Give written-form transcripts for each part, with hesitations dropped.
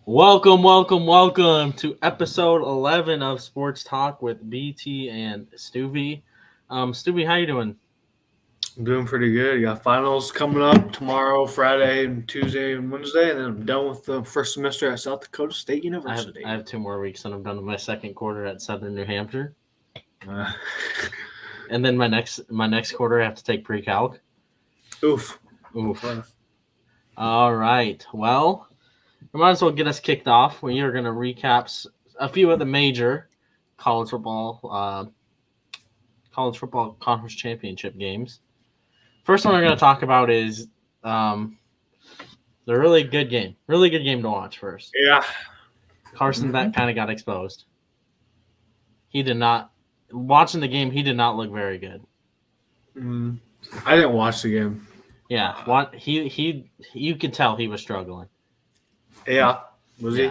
Welcome to episode 11 of Sports Talk with BT and Stuvie. Stuvie, how you doing? I'm doing pretty good. You got finals coming up tomorrow, Friday, and Tuesday and Wednesday, and then I'm done with the first semester at South Dakota State I have University. I have 2 more weeks and I'm done with my second quarter at Southern New Hampshire, Uh, and then my next quarter I have to take pre-calc. oof. Oof. All right. Well, we might as well get us kicked off. We are going to recap a few of the major college football conference championship games. First one we're going to talk about is um, the really good game to watch. First, Yeah. Carson Mhm. that kind of got exposed. He did not watching the game. He did not look very good. Mm. I didn't watch the game. Yeah, what he you could tell he was struggling. Yeah. Was Yeah,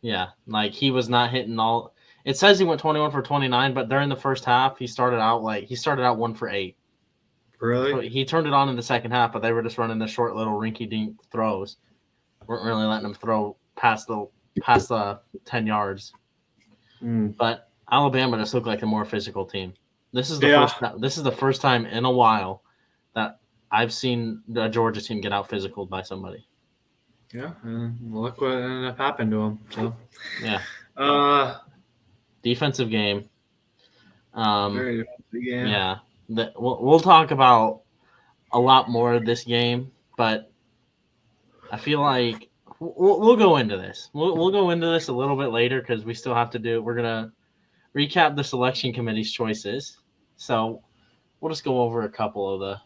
he? yeah, like he was not hitting all. It says he went 21 for 29, but during the first half he started out 1 for 8. So Really? he turned it on in the second half, but they were just running the short little rinky dink throws. Weren't really letting him throw past the 10 yards. Mm. But Alabama just looked like a more physical team. This is Yeah. the first time in a while that I've seen the Georgia team get out physical by somebody. Yeah. And look what ended up happening to him. So. Yeah, Uh. defensive game. Um, Very good game. yeah, we'll talk about a lot more of this game, but I feel like we'll go into this. We'll go into this a little bit later because we still have to do. We're gonna recap the selection committee's choices. So we'll just go over a couple of the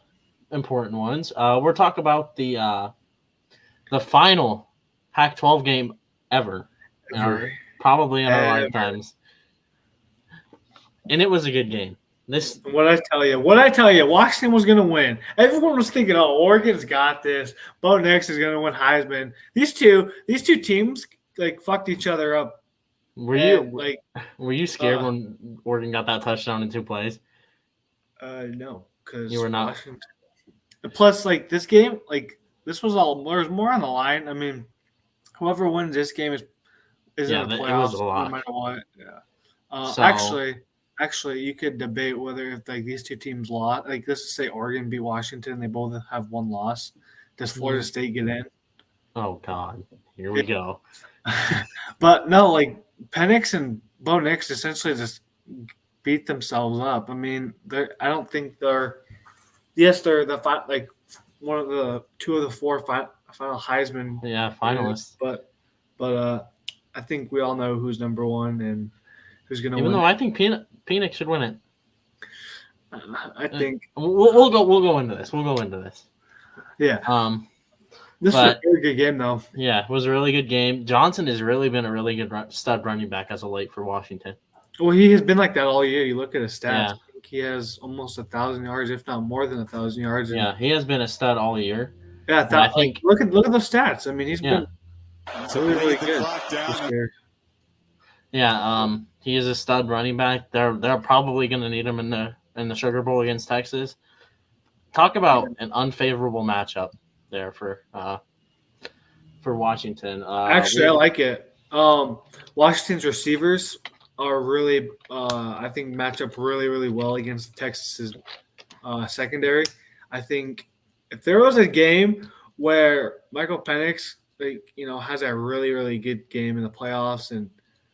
important ones. We're talking about the final Pac-12 game ever, probably in our Ever. lifetimes, and it was a good game. This What I tell you, Washington was going to win. Everyone was thinking, "Oh, Oregon's got this. Bo Nix is going to win Heisman." These two teams like fucked each other up, were and you were you scared uh, when Oregon got that touchdown in 2 plays? no, You because were not. Washington. And plus, like this game, like this was all there's more on the line. I mean, whoever wins this game is in Yeah, the it was playoffs a no lock. matter what. Yeah. So Actually, you could debate whether if like these two teams lost, like let's just say Oregon beat Washington, they both have one loss. Does Florida State get in? oh god, here we go. But no, like Penix and Bo Nix essentially just beat themselves up. I mean, I don't think they're. Yes, they're like one of the two of the four final Heisman Yeah, winners, finalists. but I think we all know who's number one and who's gonna Even win though it. I think Phoenix should win it. I think, We'll go into this. We'll go into this. yeah, this was a But very good game though. yeah, it was a really good game. Johnson has really been a really good stud running back as of late for Washington. Well, he has been like that all year. You look at his stats. Yeah. I think he has almost 1,000 yards, if not more than 1,000 yards. Yeah, he has been a stud all year. Yeah, I think look at the stats. I mean, he's yeah, been really good this year. yeah. He is a stud running back. They're probably going to need him in the Sugar Bowl against Texas. Talk about an unfavorable matchup there for Washington. Actually, I like it. Washington's receivers are really, I think, match up really, really well against Texas's secondary. I think if there was a game where Michael Penix, has a really, really good game in the playoffs and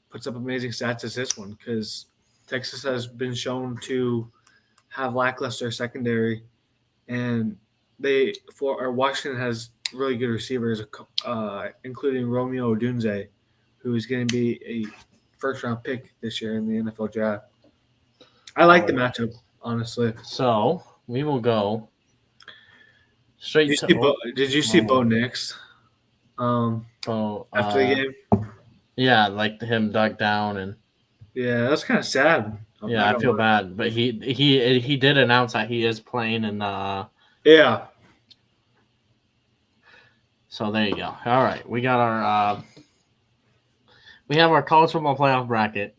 puts up amazing stats, it's this one because Texas has been shown to have lackluster secondary, and Washington has really good receivers, including Romeo Odunze, who is going to be a first round pick this year in the NFL draft. I like the matchup, honestly. So we will go straight Did you see Bo Nix after the game? Yeah, like him dug down and Yeah, that's kind of sad. yeah, I feel bad, but he did announce that he is playing in the. Yeah. So there you go. All right, we got our we have our college football playoff bracket.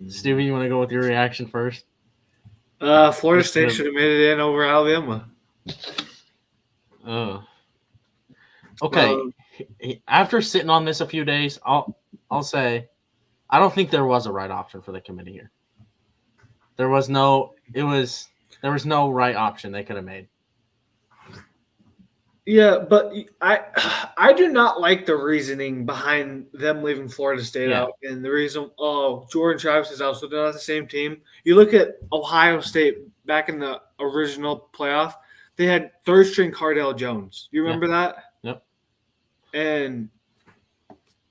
Stevie, you want to go with your reaction first? Florida State should have made it in over Alabama. Okay, after sitting on this a few days, I'll say I don't think there was a right option for the committee here. There was no right option they could have made. Yeah, but I do not like the reasoning behind them leaving Florida State Yeah. out, and the reason Jordan Travis is out, so they're not the same team. You look at Ohio State back in the original playoff; they had third string Cardale Jones. You remember that? Yep. And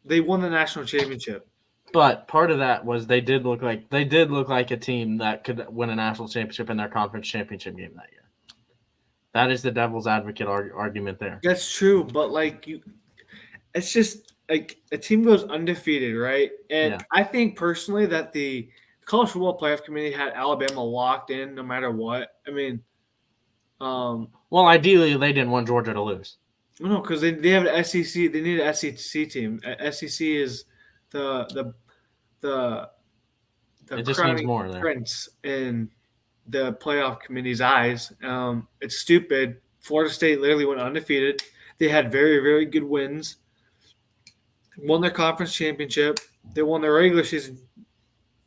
they won the national championship. But part of that was they did look like a team that could win a national championship in their conference championship game that year. That is the devil's advocate argument there. That's true, but it's just like a team goes undefeated, right? And Yeah. I think personally that the college football playoff committee had Alabama locked in no matter what. I mean, well, ideally they didn't want Georgia to lose. No, because they have an SEC. They need an SEC team. SEC is the it just means more there. prince in the playoff committee's eyes. It's stupid. Florida State literally went undefeated. They had very, very good wins. Won their conference championship. They won their regular season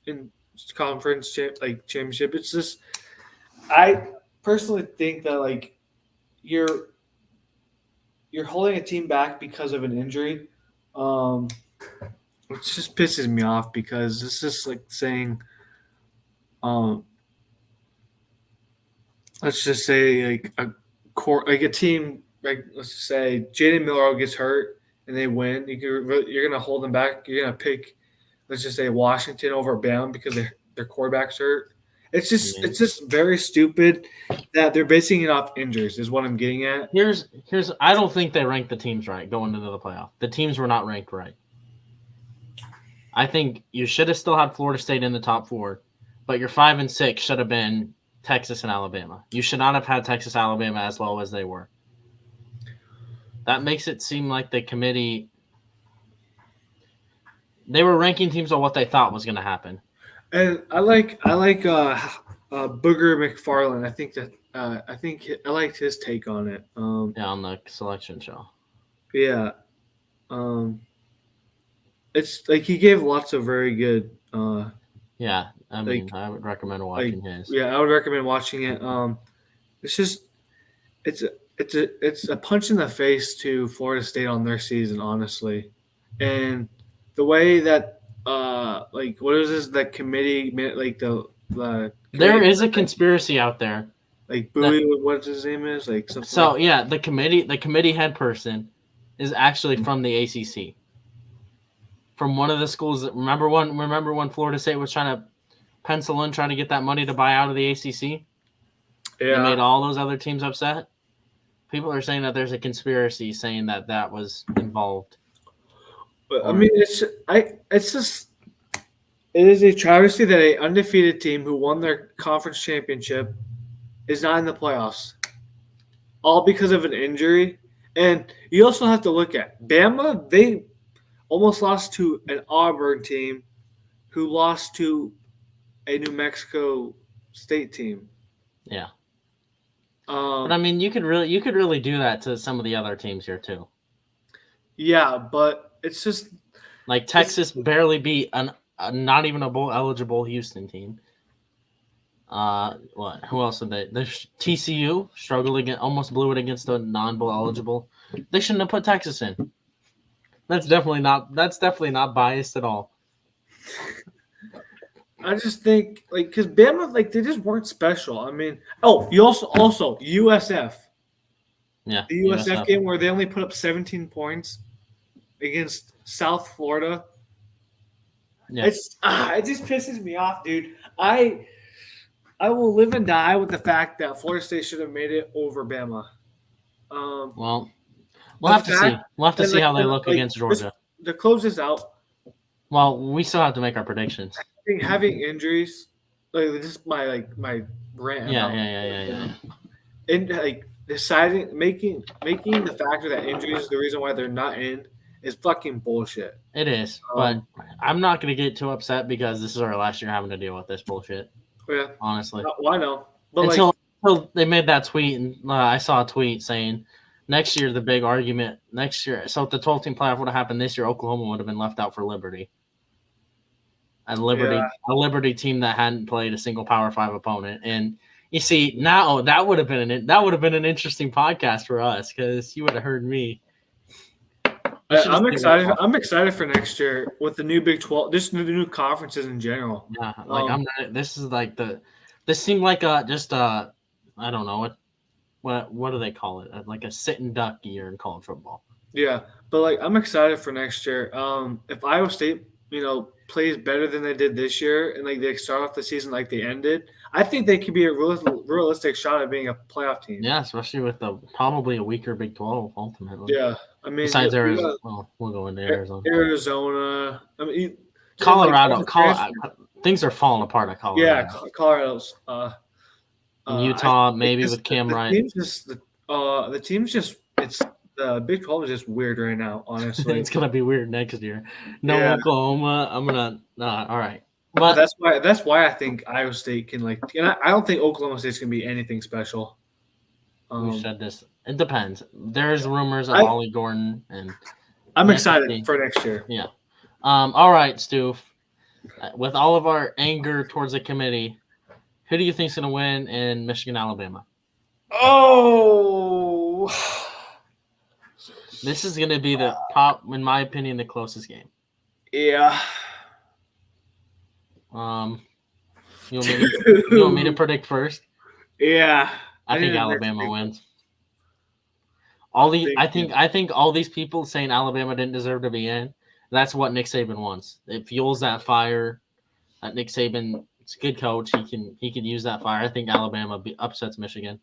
in conference championship. It's just, I personally think that you're holding a team back because of an injury. It just pisses me off because it's just like saying, let's just say a team, let's just say Jaden Miller gets hurt and they win. You're gonna hold them back. You're gonna pick, let's just say Washington over Bama because their quarterback's hurt. It's just very stupid that they're basing it off injuries. Is what I'm getting at. Here's I don't think they ranked the teams right going into the playoff. The teams were not ranked right. I think you should have still had Florida State in the top 4, but your 5 and 6 should have been Texas and Alabama. You should not have had Texas, Alabama as low as they were. That makes it seem like the committee, they were ranking teams on what they thought was going to happen. And I like Booger McFarland. I think I liked his take on it. On the selection show. Yeah. It's like he gave lots of very good. Yeah, I mean, I would recommend watching his. Yeah, I would recommend watching it. It's just, it's a punch in the face to Florida State on their season, honestly, and the way that what is this? That committee, the there is a conspiracy out there. Like Bowie, what his name is, something. So yeah, the committee head person is actually from the ACC. From one of the schools. Remember when Florida State was trying to pencil in, trying to get that money to buy out of the ACC? Yeah. They made all those other teams upset. People are saying that there's a conspiracy saying that was involved. But I mean, it is a travesty that an undefeated team who won their conference championship is not in the playoffs, all because of an injury. And you also have to look at Bama. They almost lost to an Auburn team who lost to a New Mexico State team. Yeah. But I mean, you could really do that to some of the other teams here too. Yeah, but it's just like Texas barely beat not even a bowl eligible Houston team. What? Who else did they? There's TCU struggled almost blew it against a non-bowl eligible. They shouldn't have put Texas in. That's definitely not biased at all. I just think because Bama they just weren't special. I mean, you also USF. Yeah, the USF game where they only put up 17 points against South Florida. Yeah. It just pisses me off, dude. I will live and die with the fact that Florida State should have made it over Bama. Well, we'll have to see. We'll have to see how they look against Georgia. To close this out. Well, we still have to make our predictions. I think having injuries, this is my rant. Yeah. And deciding, making the factor that injuries is the reason why they're not in is fucking bullshit. It is, but I'm not going to get too upset because this is our last year having to deal with this bullshit. Yeah, honestly. Well, I know, but until they made that tweet, and I saw a tweet saying next year, the big argument next year. So if the 12-team playoff would have happened this year, Oklahoma would have been left out for Liberty. And Yeah. A Liberty team that hadn't played a single Power 5 opponent. And you see, now that would have been an interesting podcast for us because you would have heard me. I'm excited. I'm excited for next year with the new Big 12, just the new conferences in general. Yeah, like this is like this seemed like just I don't know what do they call it? Like a sit and duck year in college football. Yeah, but like I'm excited for next year. If Iowa State, plays better than they did this year, and like they start off the season like they ended, I think they could be a realistic shot at being a playoff team. Yeah, especially with probably a weaker Big 12 ultimately. Yeah, I mean, besides Arizona, we'll go into Arizona. Arizona. I mean, Colorado. Things are falling apart at Colorado. Yeah, Colorado's. Utah, maybe with Cam Wright. The team's just it's the Big 12 is just weird right now. Honestly, it's gonna be weird next year. No Oklahoma. I'm gonna all right. But that's why I think Iowa State can and I don't think Oklahoma State's gonna be anything special. We said this. It depends. There's rumors of Ollie Gordon, and I'm excited for next year. Yeah. All right, Stu. With all of our anger towards the committee, who do you think's gonna win in Michigan, Alabama? Oh, this is gonna be in my opinion, the closest game. Yeah. You want me to predict first? Yeah. I think Alabama wins. I think all these people saying Alabama didn't deserve to be in, that's what Nick Saban wants. It fuels that fire. Nick Saban, it's a good coach. He can use that fire. I think Alabama upsets Michigan,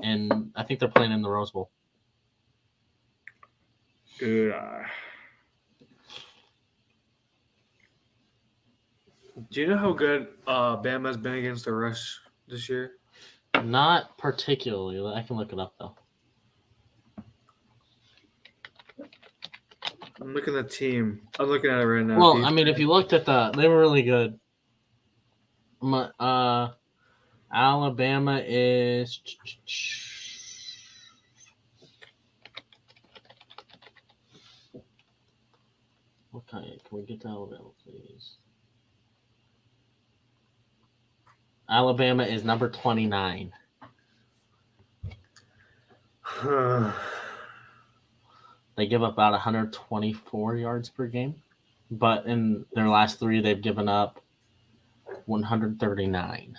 and I think they're playing in the Rose Bowl. Yeah. Do you know how good Bama's been against the rush this year? Not particularly. I can look it up though. I'm looking at the team. I'm looking at it right now. Well, I mean, if you looked at they were really good. Alabama is. Okay, can we get to Alabama, please? Alabama is number 29. They give up about 124 yards per game, but in their last three, they've given up 139.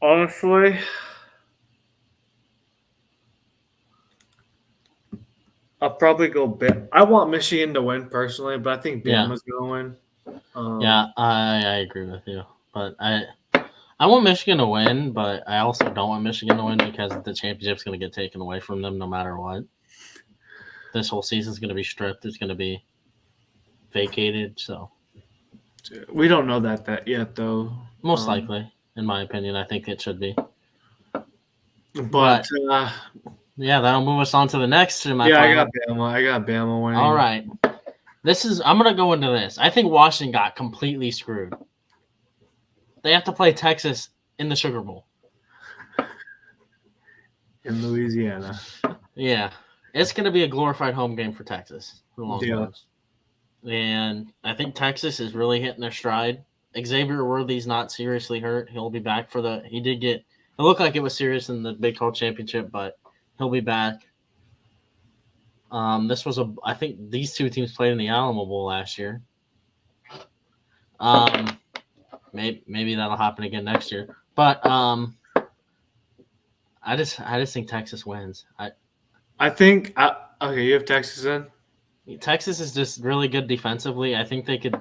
Honestly, I'll probably go I want Michigan to win personally, but I think Bama's going to win. Yeah, I agree with you, but I want Michigan to win, but I also don't want Michigan to win because the championship's going to get taken away from them no matter what. This whole season's going to be stripped. It's going to be vacated. So we don't know that yet, though. Most likely, in my opinion, I think it should be. But yeah, that'll move us on to the next. I got Bama winning. All right. I'm going to go into this. I think Washington got completely screwed. They have to play Texas in the Sugar Bowl. In Louisiana. Yeah. It's going to be a glorified home game for Texas. For the Longhorns. And I think Texas is really hitting their stride. Xavier Worthy's not seriously hurt. He'll be back it looked like it was serious in the Big 12 championship, but he'll be back. I think these two teams played in the Alamo Bowl last year. Maybe that'll happen again next year. But I just think Texas wins. I think okay, you have Texas in? Texas is just really good defensively. I think they could.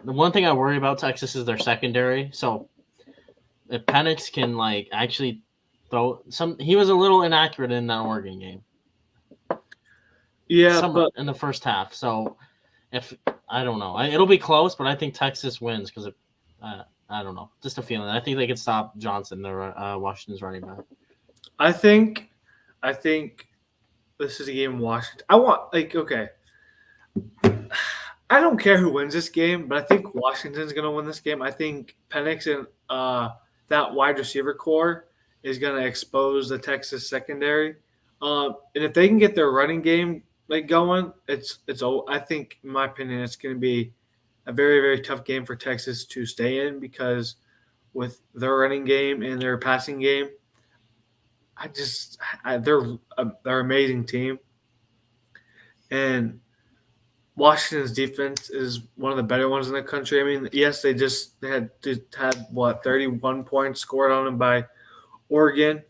The one thing I worry about Texas is their secondary. So if Penix can actually throw he was a little inaccurate in that Oregon game. Yeah, but in the first half. So I don't know, it'll be close, but I think Texas wins because I don't know, just a feeling. I think they could stop Johnson, their Washington's running back. I think this is a game in Washington. I want okay. I don't care who wins this game, but I think Washington's going to win this game. I think Penix and that wide receiver core is going to expose the Texas secondary. And if they can get their running game going, it's. I think, in my opinion, it's going to be a very, very tough game for Texas to stay in because with their running game and their passing game, they're an amazing team. And Washington's defense is one of the better ones in the country. I mean, yes, they had 31 points scored on them by Oregon,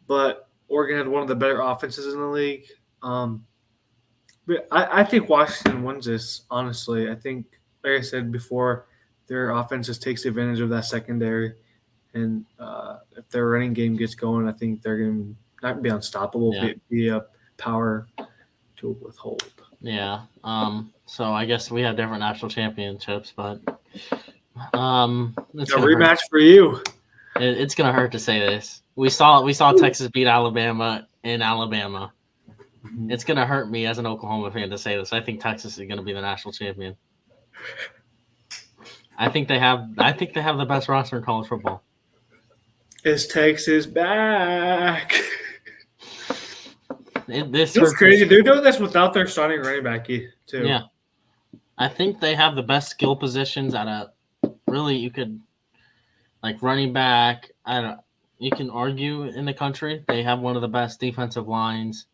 but Oregon had one of the better offenses in the league. But I think Washington wins this. Honestly, I think, like I said before, their offense just takes advantage of that secondary, and if their running game gets going, I think they're going to not be unstoppable, be a power to withhold. Yeah. So I guess we have different national championships, but it's a rematch for you. It's gonna hurt to say this. We saw Texas beat Alabama in Alabama. Mm-hmm. It's gonna hurt me as an Oklahoma fan to say this. I think Texas is gonna be the national champion. I think they have the best roster in college football. Is Texas back? This is crazy. They're doing this without their starting running back too. Yeah, I think they have the best skill positions at a really you could like running back. You can argue in the country they have one of the best defensive lines.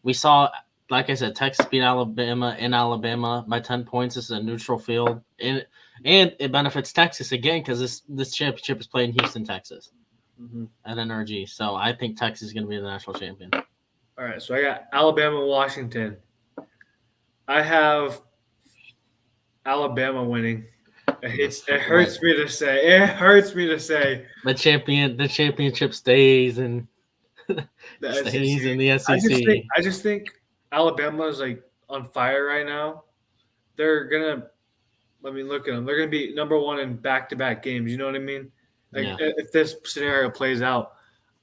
We saw, like I said, Texas beat Alabama in Alabama by 10 points. This is a neutral field, and it benefits Texas again because this championship is played in Houston, Texas, at NRG. So I think Texas is going to be the national champion. All right, so I got Alabama, Washington. I have Alabama winning. It hurts me to say. It hurts me to say. The championship stays in the SEC. I just think Alabama is on fire right now. They're gonna. Look at them. They're gonna be number one in back-to-back games. You know what I mean? If this scenario plays out,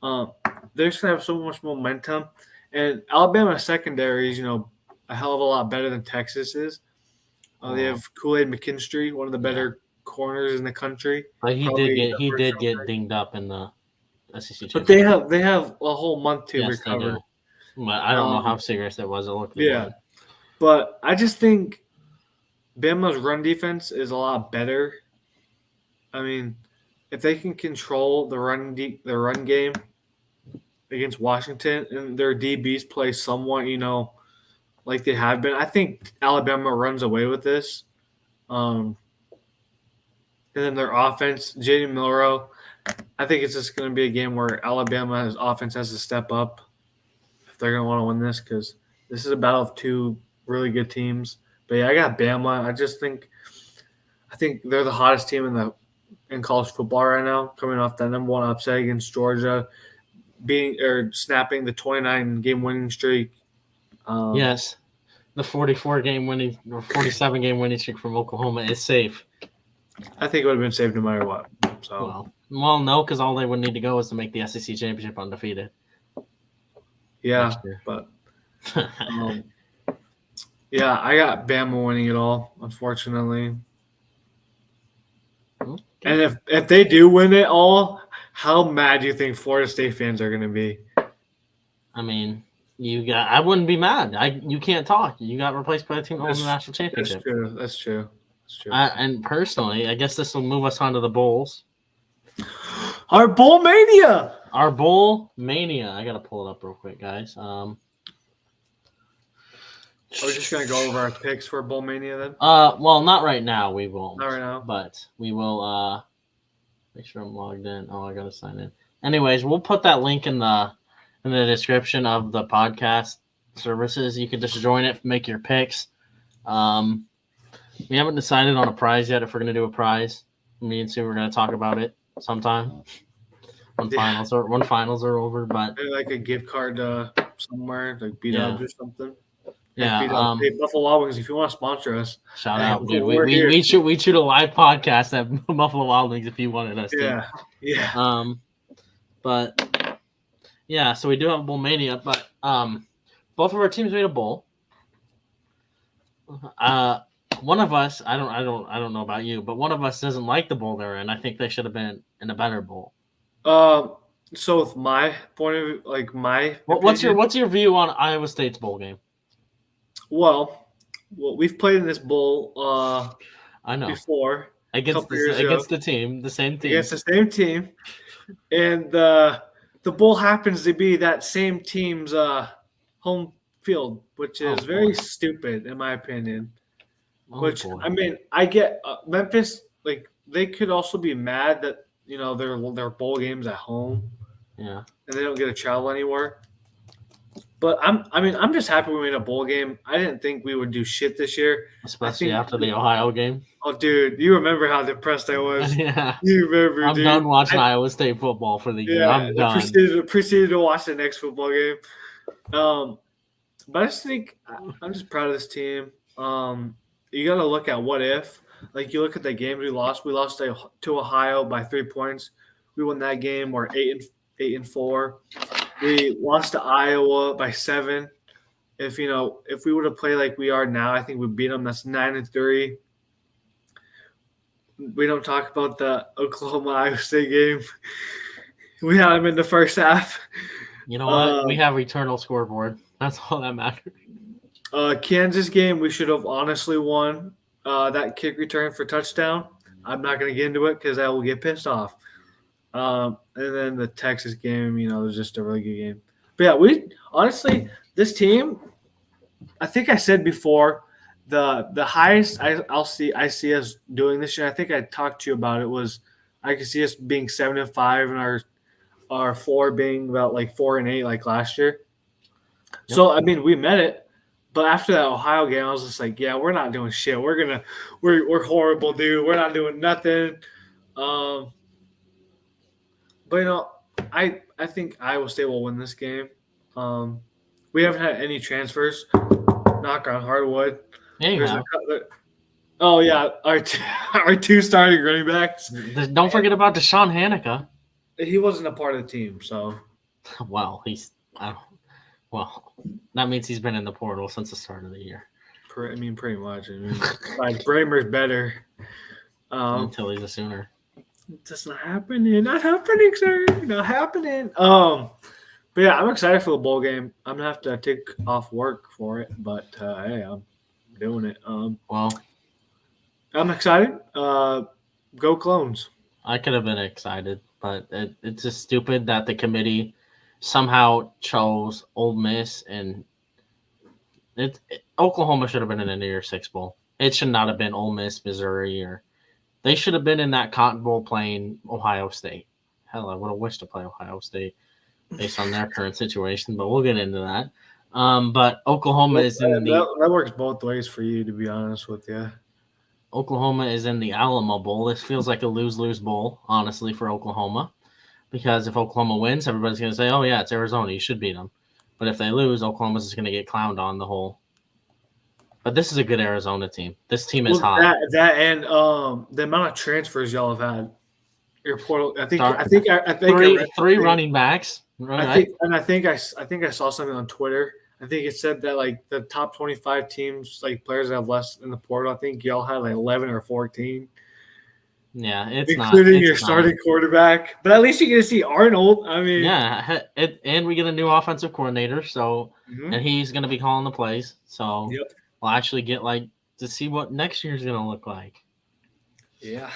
they're just gonna have so much momentum. And Alabama secondary is, a hell of a lot better than Texas is. They have Kool-Aid McKinstry, one of the better corners in the country. But he did get dinged up in the SEC championship. But they have a whole month to recover. But I don't know how serious it was. But I just think Bama's run defense is a lot better. I mean, if they can control the run game against Washington and their DBs play somewhat, like they have been, I think Alabama runs away with this. And then their offense, Jaden Milroe, I think it's just going to be a game where Alabama's offense has to step up if they're going to want to win this because this is a battle of two really good teams. But yeah, I got Bama. I think they're the hottest team in college football right now, coming off that number one upset against Georgia, snapping the 29 game winning streak. Yes, the 47 game winning streak from Oklahoma is safe. I think it would have been safe no matter what. So well, no, because all they would need to go is to make the SEC championship undefeated. Yeah, but yeah, I got Bama winning it all, unfortunately. Okay. And if they do win it all, how mad do you think Florida State fans are going to be? I mean, I wouldn't be mad. You can't talk. You got replaced by a team that won the national championship. That's true. And personally, I guess this will move us on to the bowls. Our bowl mania. I got to pull it up real quick, guys. Are we just going to go over our picks for bowl mania then? Well, not right now. We won't. Not right now. But we will make sure I'm logged in. Oh, I got to sign in. Anyways, we'll put that link in the description of the podcast services. You can just join it, make your picks. We haven't decided on a prize yet if we're going to do a prize. Me and Sue are going to talk about it sometime when finals are over. But maybe like a gift card somewhere, like B-Dubs or something. Yeah. Hey, Buffalo Wild Wings, if you want to sponsor us, shout out, dude. We shoot a live podcast at Buffalo Wild Wings if you wanted us to. Yeah. But yeah, so we do have a bowl mania, but both of our teams made a bowl. one of us, I don't know about you, but one of us doesn't like the bowl they're in. I think they should have been in a better bowl. Um, so with my point of view, like my opinion, What's your view on Iowa State's bowl game? well, we've played in this bowl I know before a couple years ago against the team, the same team. against the same team, and the bowl happens to be that same team's home field, which is very stupid in my opinion. Which boy. I mean, I get Memphis, like they could also be mad that their bowl games at home, Yeah, and they don't get to travel anywhere. But I'm just happy we made a bowl game. I didn't think we would do shit this year. especially after the Ohio game. Oh, dude, you remember how depressed I was? Yeah, You remember, I'm dude? done watching Iowa State football for the year. I'm done. Proceeded to watch the next football game. But I just think I'm just proud of this team. You got to look at what if. Like you look at the games we lost. We lost to Ohio by 3 points. We won that game. We're 8-4. We lost to Iowa by 7. If we would have played like we are now, I think we beat them. That's 9-3. We don't talk about the Oklahoma Iowa State game. We had them in the first half. You know what? We have eternal scoreboard. That's all that matters. Kansas game, we should have honestly won. That kick return for touchdown. I'm not going to get into it because I will get pissed off. And then the Texas game, it was just a really good game. But yeah, we honestly, this team, I think I said before, the highest I see us doing this year. I think I talked to you about it. Was I could see us being 7-5 and our floor being about like 4-8 like last year. Yep. So I mean, we met it. But after that Ohio game, I was just like, yeah, we're not doing shit. We're horrible, dude. We're not doing nothing. But I think Iowa State will win this game. We haven't had any transfers. Knock on hardwood. Yeah, you have. Oh yeah, our two starting running backs. Don't forget about Deshaun Hanukkah. He wasn't a part of the team, so. Well, that means he's been in the portal since the start of the year. I mean, pretty much. I mean, like Bramer's better. Until he's a Sooner. It's not happening. Not happening, sir. Not happening. But yeah, I'm excited for the bowl game. I'm gonna have to take off work for it, but hey, I'm doing it. Well, I'm excited. Go Clones. I could have been excited, but it's just stupid that the committee somehow chose Ole Miss, and Oklahoma should have been in the New Year's Six Bowl. It should not have been Ole Miss, Missouri, or they should have been in that Cotton Bowl playing Ohio State. Hell, I would have wished to play Ohio State based on their current situation, but we'll get into that. But Oklahoma is in that works both ways for you, to be honest with you. Oklahoma is in the Alamo Bowl. This feels like a lose-lose bowl, honestly, for Oklahoma. Because if Oklahoma wins, everybody's going to say, oh, yeah, it's Arizona. You should beat them. But if they lose, Oklahoma's just going to get clowned on the whole. But this is a good Arizona team. This team is hot. That and the amount of transfers y'all have had. Your portal. I think three running backs. Right? I think I saw something on Twitter. I think it said that like the top 25 teams, like players that have less in the portal. I think y'all had like 11 or 14. Yeah, it's including your starting quarterback. But at least you get to see Arnold. I mean, yeah, and we get a new offensive coordinator, so and he's going to be calling the plays. So we'll actually get to see what next year's going to look like. Yeah,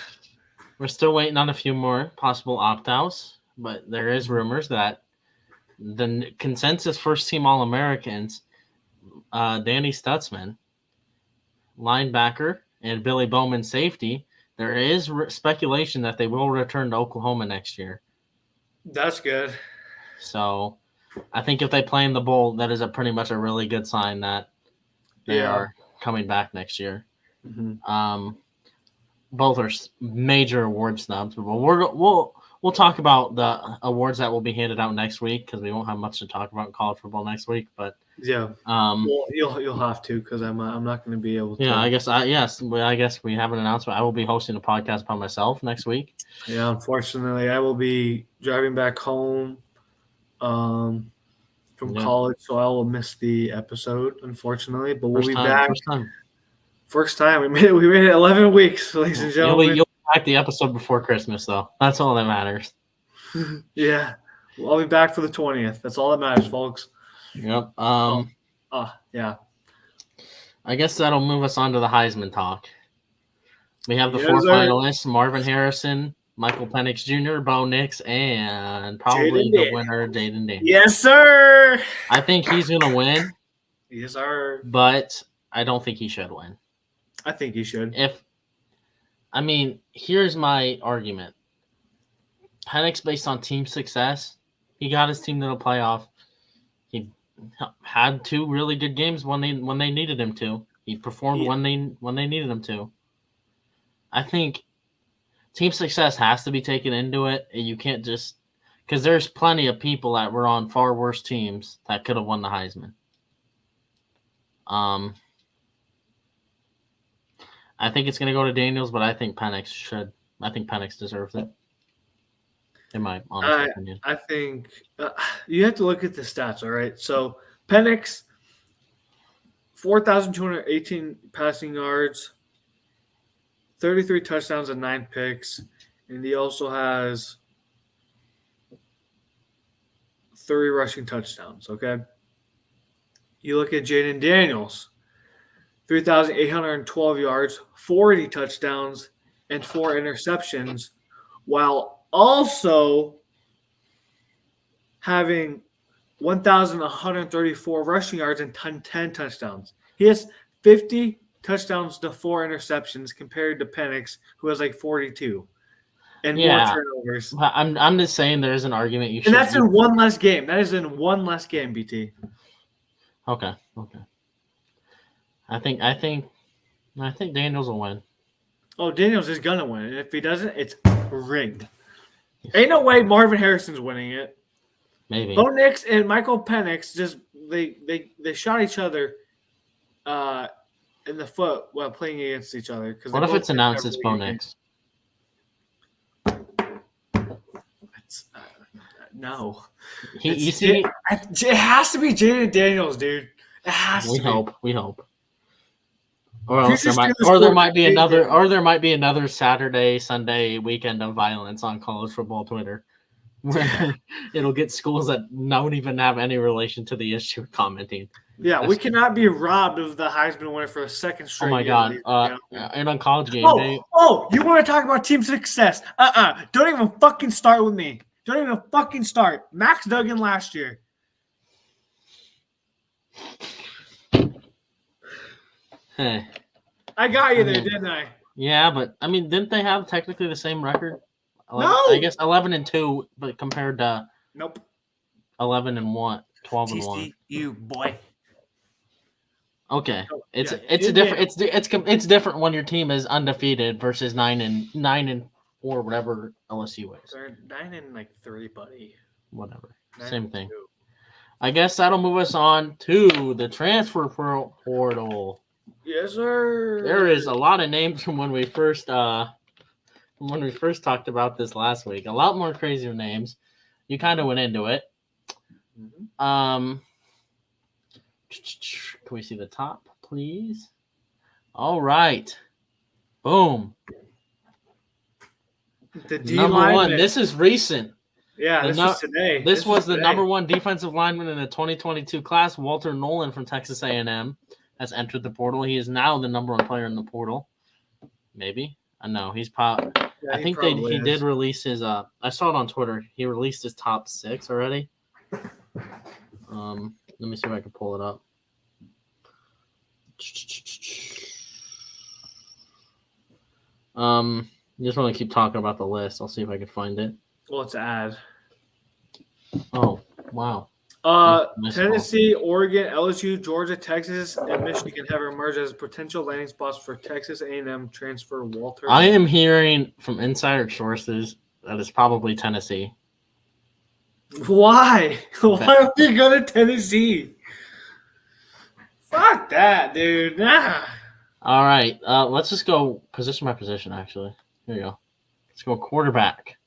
we're still waiting on a few more possible opt-outs, but there is rumors that the consensus first-team All-Americans, Danny Stutzman, linebacker, and Billy Bowman, safety. There is speculation that they will return to Oklahoma next year. That's good. So I think if they play in the bowl, that is pretty much a really good sign that they are coming back next year. Mm-hmm. Both are major award snubs. But we'll talk about the awards that will be handed out next week because we won't have much to talk about in college football next week. But yeah, well, you'll have to because I'm not going to be able to. Yeah, I guess we have an announcement. I will be hosting a podcast by myself next week. Yeah, unfortunately, I will be driving back home from college, so I will miss the episode, unfortunately. But we'll be back First time we made it. We made it 11 weeks, ladies and gentlemen. You'll be back the episode before Christmas, though. That's all that matters. Yeah, I'll be back for the 20th. That's all that matters, folks. Yep. Yeah. I guess that'll move us on to the Heisman talk. We have the Yes, four sir. finalists: Marvin Harrison, Michael Penix Jr., Bo Nix, and probably Jaden the Daniels. winner, Jaden Daniels. Yes, sir. I think he's going to win, Yes, sir. but I don't think he should win. I think he should. Here's my argument. Penix, based on team success, he got his team to the playoff. He had 2 really good games when they needed him to. He performed when they needed him to. I think team success has to be taken into it. You can't just – because there's plenty of people that were on far worse teams that could have won the Heisman. I think it's going to go to Daniels, but I think Penix should. I think Penix deserves it. In my honest opinion. I think you have to look at the stats, all right? So Penix, 4,218 passing yards, 33 touchdowns and 9 picks, and he also has 30 rushing touchdowns, okay? You look at Jaden Daniels, 3,812 yards, 40 touchdowns, and 4 interceptions, while also having 1,134 rushing yards and 10 touchdowns. He has 50 touchdowns to 4 interceptions compared to Penix, who has like 42 and more turnovers. I'm just saying there is an argument you should. And that's in one less game. That is in one less game, BT. Okay. I think Daniels will win. Oh, Daniels is gonna win, and if he doesn't, it's rigged. Ain't no way Marvin Harrison's winning it. Maybe. Bo Nix and Michael Penix just they shot each other in the foot while playing against each other. What if it's announced it's Bo Nix? No. It has to be Jaden Daniels, dude. It has to be. We hope. Or else there might be another Saturday, Sunday weekend of violence on college football Twitter, where it'll get schools that don't even have any relation to the issue commenting. Yeah, we cannot be robbed of the Heisman winner for a second straight. Oh my God! And on College Game Day. Oh, you want to talk about team success? Don't even fucking start with me. Don't even fucking start. Max Duggan last year. Hey. I got you there, didn't I? Yeah, but didn't they have technically the same record? No. I guess 11-2, but compared to 11-1, 12-1. You boy. Okay, it's different when your team is undefeated versus 9-4, whatever LSU is. They're 9-3, buddy. Whatever, same thing. I guess that'll move us on to the transfer portal. Yes, sir. There is a lot of names from when we first talked about this last week. A lot more crazier names. You kind of went into it. Mm-hmm. Can we see the top, please? All right. Boom. The number one. This is recent. Yeah, this was today. This was the number one defensive lineman in the 2022 class. Walter Nolan from Texas A&M has entered the portal. He is now the number one player in the portal. Maybe. I know. He's probably. Yeah, I think he did release his. I saw it on Twitter. He released his top 6 already. Let me see if I can pull it up. You just want to keep talking about the list. I'll see if I can find it. Well, it's add. Oh, wow. Tennessee, Oregon, LSU, Georgia, Texas, and Michigan have emerged as potential landing spots for Texas A&M transfer Walter. I am hearing from insider sources that it's probably Tennessee. Why? Why would you go to Tennessee? Fuck that, dude. Nah. All right. Let's just go position by position, actually. Here you go. Let's go quarterback.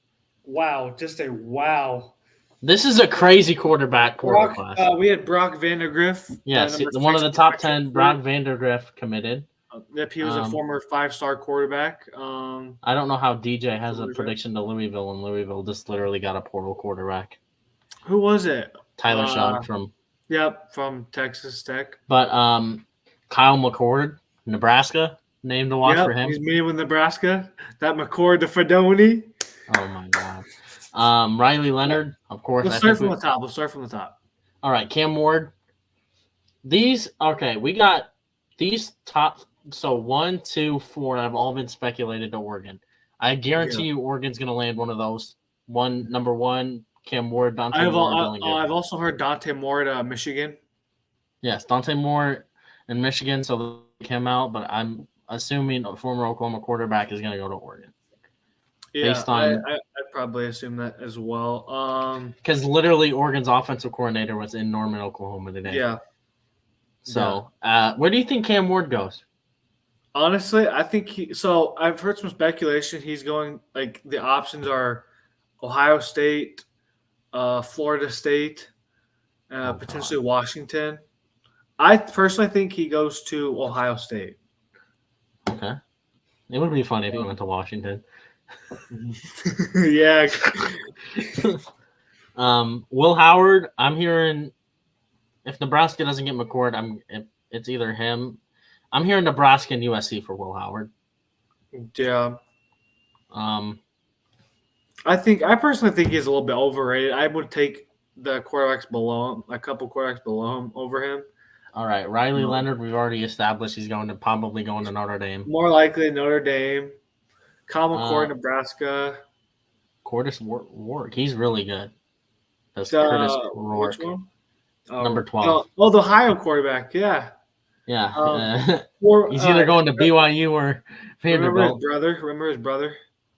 Wow. Just a wow. This is a crazy quarterback class. We had Brock Vandagriff. Yes, one of the top 10. Brock Vandagriff committed. Yep, he was a former 5-star quarterback. I don't know how DJ has a prediction to Louisville, and Louisville just literally got a portal quarterback. Who was it? Tyler Shug from. Yep, from Texas Tech. But Kyle McCord, Nebraska, named to watch for him. He's meeting with Nebraska. That McCord, the Fredoni. Oh my God. Riley Leonard, of course. Let's start from the top. All right, Cam Ward. We got these top. So 1, 2, 4 have all been speculated to Oregon. I guarantee you Oregon's going to land one of those. Number one, Cam Ward, Dante Moore. I've also heard Dante Moore at Michigan. Yes, Dante Moore in Michigan, so they came out, but I'm assuming a former Oklahoma quarterback is going to go to Oregon. Yeah, I'd probably assume that as well. Because literally Oregon's offensive coordinator was in Norman, Oklahoma today. Yeah. So, where do you think Cam Ward goes? Honestly, I think I've heard some speculation. He's going, like, the options are Ohio State, Florida State, potentially Washington. I personally think he goes to Ohio State. Okay. It would be funny if he went to Washington. Yeah. Will Howard, I'm hearing if Nebraska doesn't get McCord, it's either him. I'm hearing Nebraska and USC for Will Howard. Yeah. I personally think he's a little bit overrated. I would take the quarterbacks below him, a couple quarterbacks below him over him. All right, Riley Leonard, we've already established he's probably going to Notre Dame. More likely Notre Dame. Kyle McCord, Nebraska. Curtis Rourke, he's really good. That's Curtis Rourke. Which one? Number 12. The Ohio quarterback, yeah. Yeah. He's either going to BYU or Vanderbilt. Remember his brother?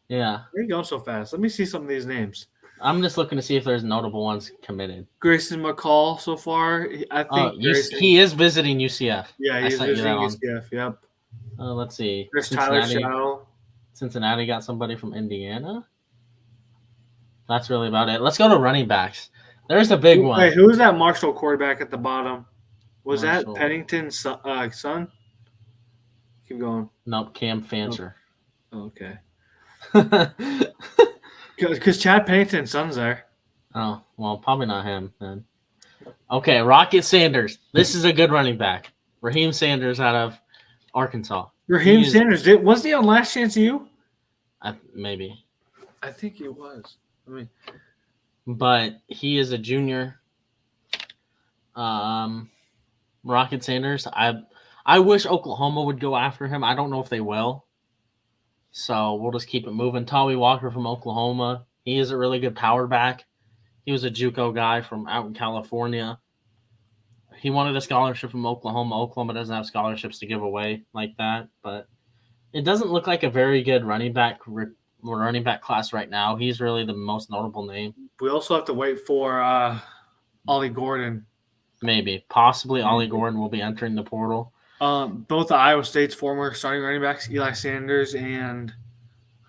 Yeah. Where are you going so fast? Let me see some of these names. I'm just looking to see if there's notable ones committed. Grayson McCall so far. I think he is visiting UCF. Yeah, he's visiting UCF. Yep. Let's see. There's Tyler Shaw. Cincinnati got somebody from Indiana. That's really about it. Let's go to running backs. There's a big one. Wait, who's that Marshall quarterback at the bottom? Was that Pennington's son? Keep going. Nope, Cam Fancher. Oh, okay. Because Chad Pennington's son's there. Oh, well, probably not him then. Okay, Rocket Sanders. This is a good running back. Raheem Sanders out of Arkansas. Raheem Sanders. Was he on Last Chance U? Maybe. I think he was. But he is a junior. Rocket Sanders. I wish Oklahoma would go after him. I don't know if they will. So we'll just keep it moving. Tawee Walker from Oklahoma. He is a really good power back. He was a JUCO guy from out in California. He wanted a scholarship from Oklahoma. Oklahoma doesn't have scholarships to give away like that. But it doesn't look like a very good running back class right now. He's really the most notable name. We also have to wait for Ollie Gordon. Maybe. Possibly Ollie Gordon will be entering the portal. Both of Iowa State's former starting running backs, Eli Sanders and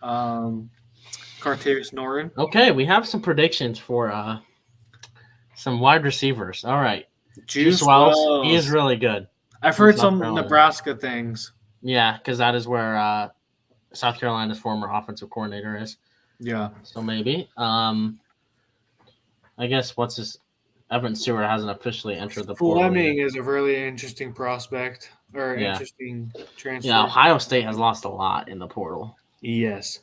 Cartavius Norton. Okay, we have some predictions for some wide receivers. All right. Juice Wells, he is really good. I've heard some Nebraska things. Yeah, because that is where South Carolina's former offensive coordinator is. Yeah. So maybe. I guess Evan Stewart hasn't officially entered the portal. Fleming is a really interesting prospect or interesting transfer. Yeah, Ohio State has lost a lot in the portal. Yes.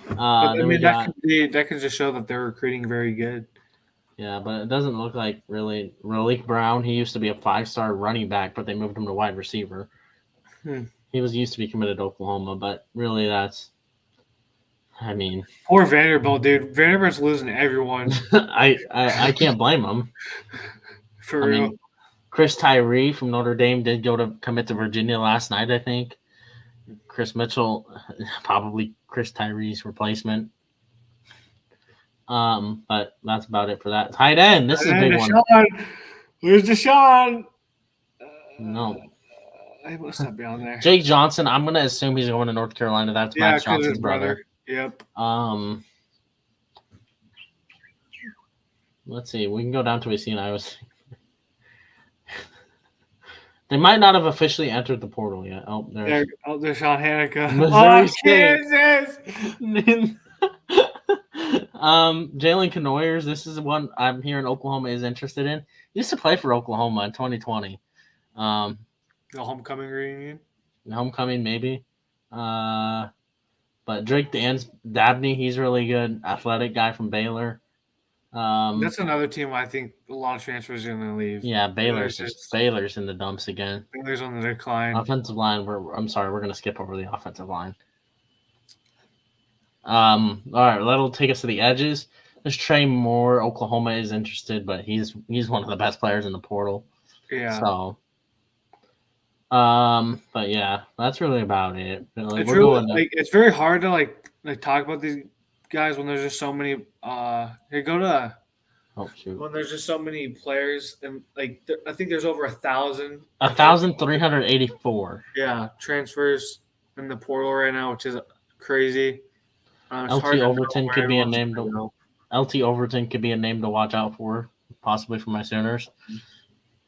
That can just show that they're recruiting very good. Yeah, but it doesn't look like really Raleek Brown. He used to be a 5-star running back, but they moved him to wide receiver. He used to be committed to Oklahoma, but really poor Vanderbilt, dude. Vanderbilt's losing everyone. I can't blame him. For real. Chris Tyree from Notre Dame did go to commit to Virginia last night, I think. Chris Mitchell, probably Chris Tyree's replacement. But that's about it for that. Tight end. This is a big one. Where's Deshaun? No. He must not be on there. Jake Johnson, I'm going to assume he's going to North Carolina. That's Max Johnson's brother. Yep. Let's see. We can go down to Iowa State. They might not have officially entered the portal yet. Oh, there's There's Sean Hanukkah. Missouri State. Kansas! Jalen Canoyers. This is one I'm hearing Oklahoma is interested in. He used to play for Oklahoma in 2020. The homecoming reunion. Homecoming, maybe. But Drake Dabney, he's really good. Athletic guy from Baylor. That's another team I think a lot of transfers are going to leave. Yeah, Baylor's in the dumps again. Baylor's on the decline. Offensive line, we're going to skip over the offensive line. All right, that'll take us to the edges. There's Trey Moore. Oklahoma is interested, but he's one of the best players in the portal. Yeah. So, but yeah, that's really about it. It's really it's very hard to like talk about these guys when there's just so many. When there's just so many players and I think there's over 1,000. 1,384. Yeah, transfers in the portal right now, which is crazy. LT Overton could be a name to watch out for, possibly for my Sooners.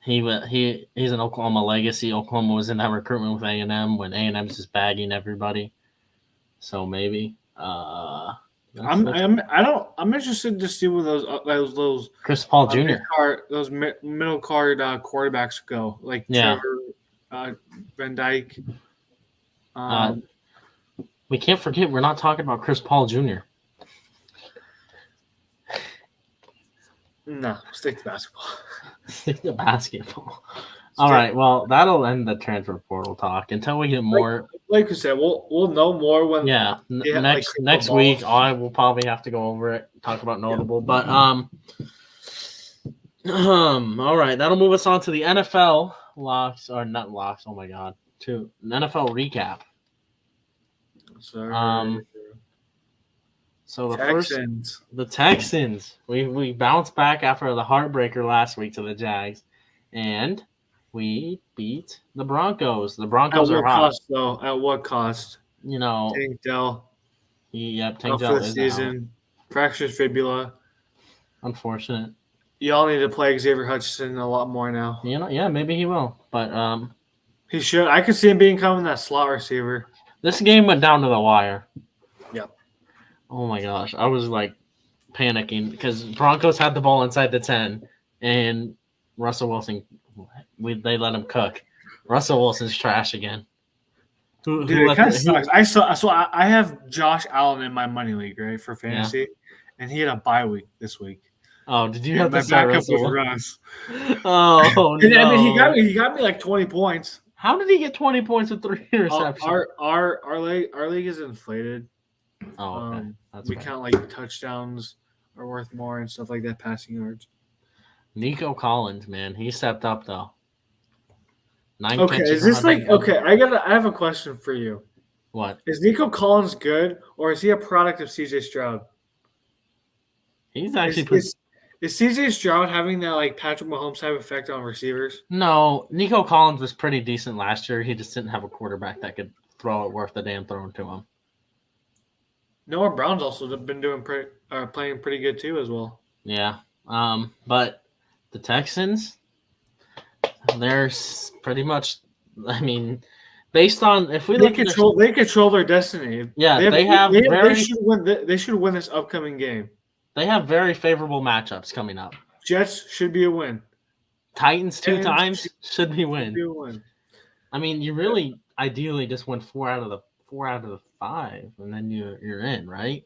He's an Oklahoma legacy. Oklahoma was in that recruitment with A&M when A&M's just bagging everybody. So maybe. I'm interested to see where those Chris Paul Jr. those middle card quarterbacks go, like Trevor, Van Dyke. We can't forget we're not talking about Chris Paul Jr. No, stick to basketball. Stick to basketball. All right, well, that'll end the transfer portal talk until we get more. Like you said, we'll know more when. Yeah, next week I will probably have to go over it, talk about notable. But all right, that'll move us on to the NFL locks or not locks. Oh my God, to an NFL recap. Sorry. So the Texans. We bounced back after the heartbreaker last week to the Jags, and we beat the Broncos. The Broncos are hot. At what cost? Tank Dell. Tank Dell is season. Fractured fibula. Unfortunate. Y'all need to play Xavier Hutchinson a lot more now. Yeah, maybe he will, but he should. I could see him becoming that slot receiver. This game went down to the wire. Yep. Oh my gosh, I was panicking because Broncos had the ball inside the 10, and Russell Wilson. They let him cook. Russell Wilson's trash again. Dude, it kind of sucks. I have Josh Allen in my money league, right, for fantasy, and he had a bye week this week. Oh, did you have to start Russell? Russ. Oh no! I mean, he got me like 20 points. How did he get 20 points with 3 interceptions? Our league is inflated. Oh, okay. We count touchdowns are worth more and stuff like that, passing yards. Nico Collins, man, he stepped up though. 9 catches. Is this I have a question for you. What? Is Nico Collins good, or is he a product of CJ Stroud? He's actually is CJ Stroud having that Patrick Mahomes type effect on receivers? No, Nico Collins was pretty decent last year. He just didn't have a quarterback that could throw it worth the damn throwing to him. Noah Brown's also been playing pretty good too as well. Yeah. But the Texans, they're pretty much. I mean, based on if we they control their destiny. Yeah, they should win this upcoming game. They have very favorable matchups coming up. Jets should be a win. Titans 2 times should be a win. I mean, you really ideally just win 4 out of the 5, and then you're in, right?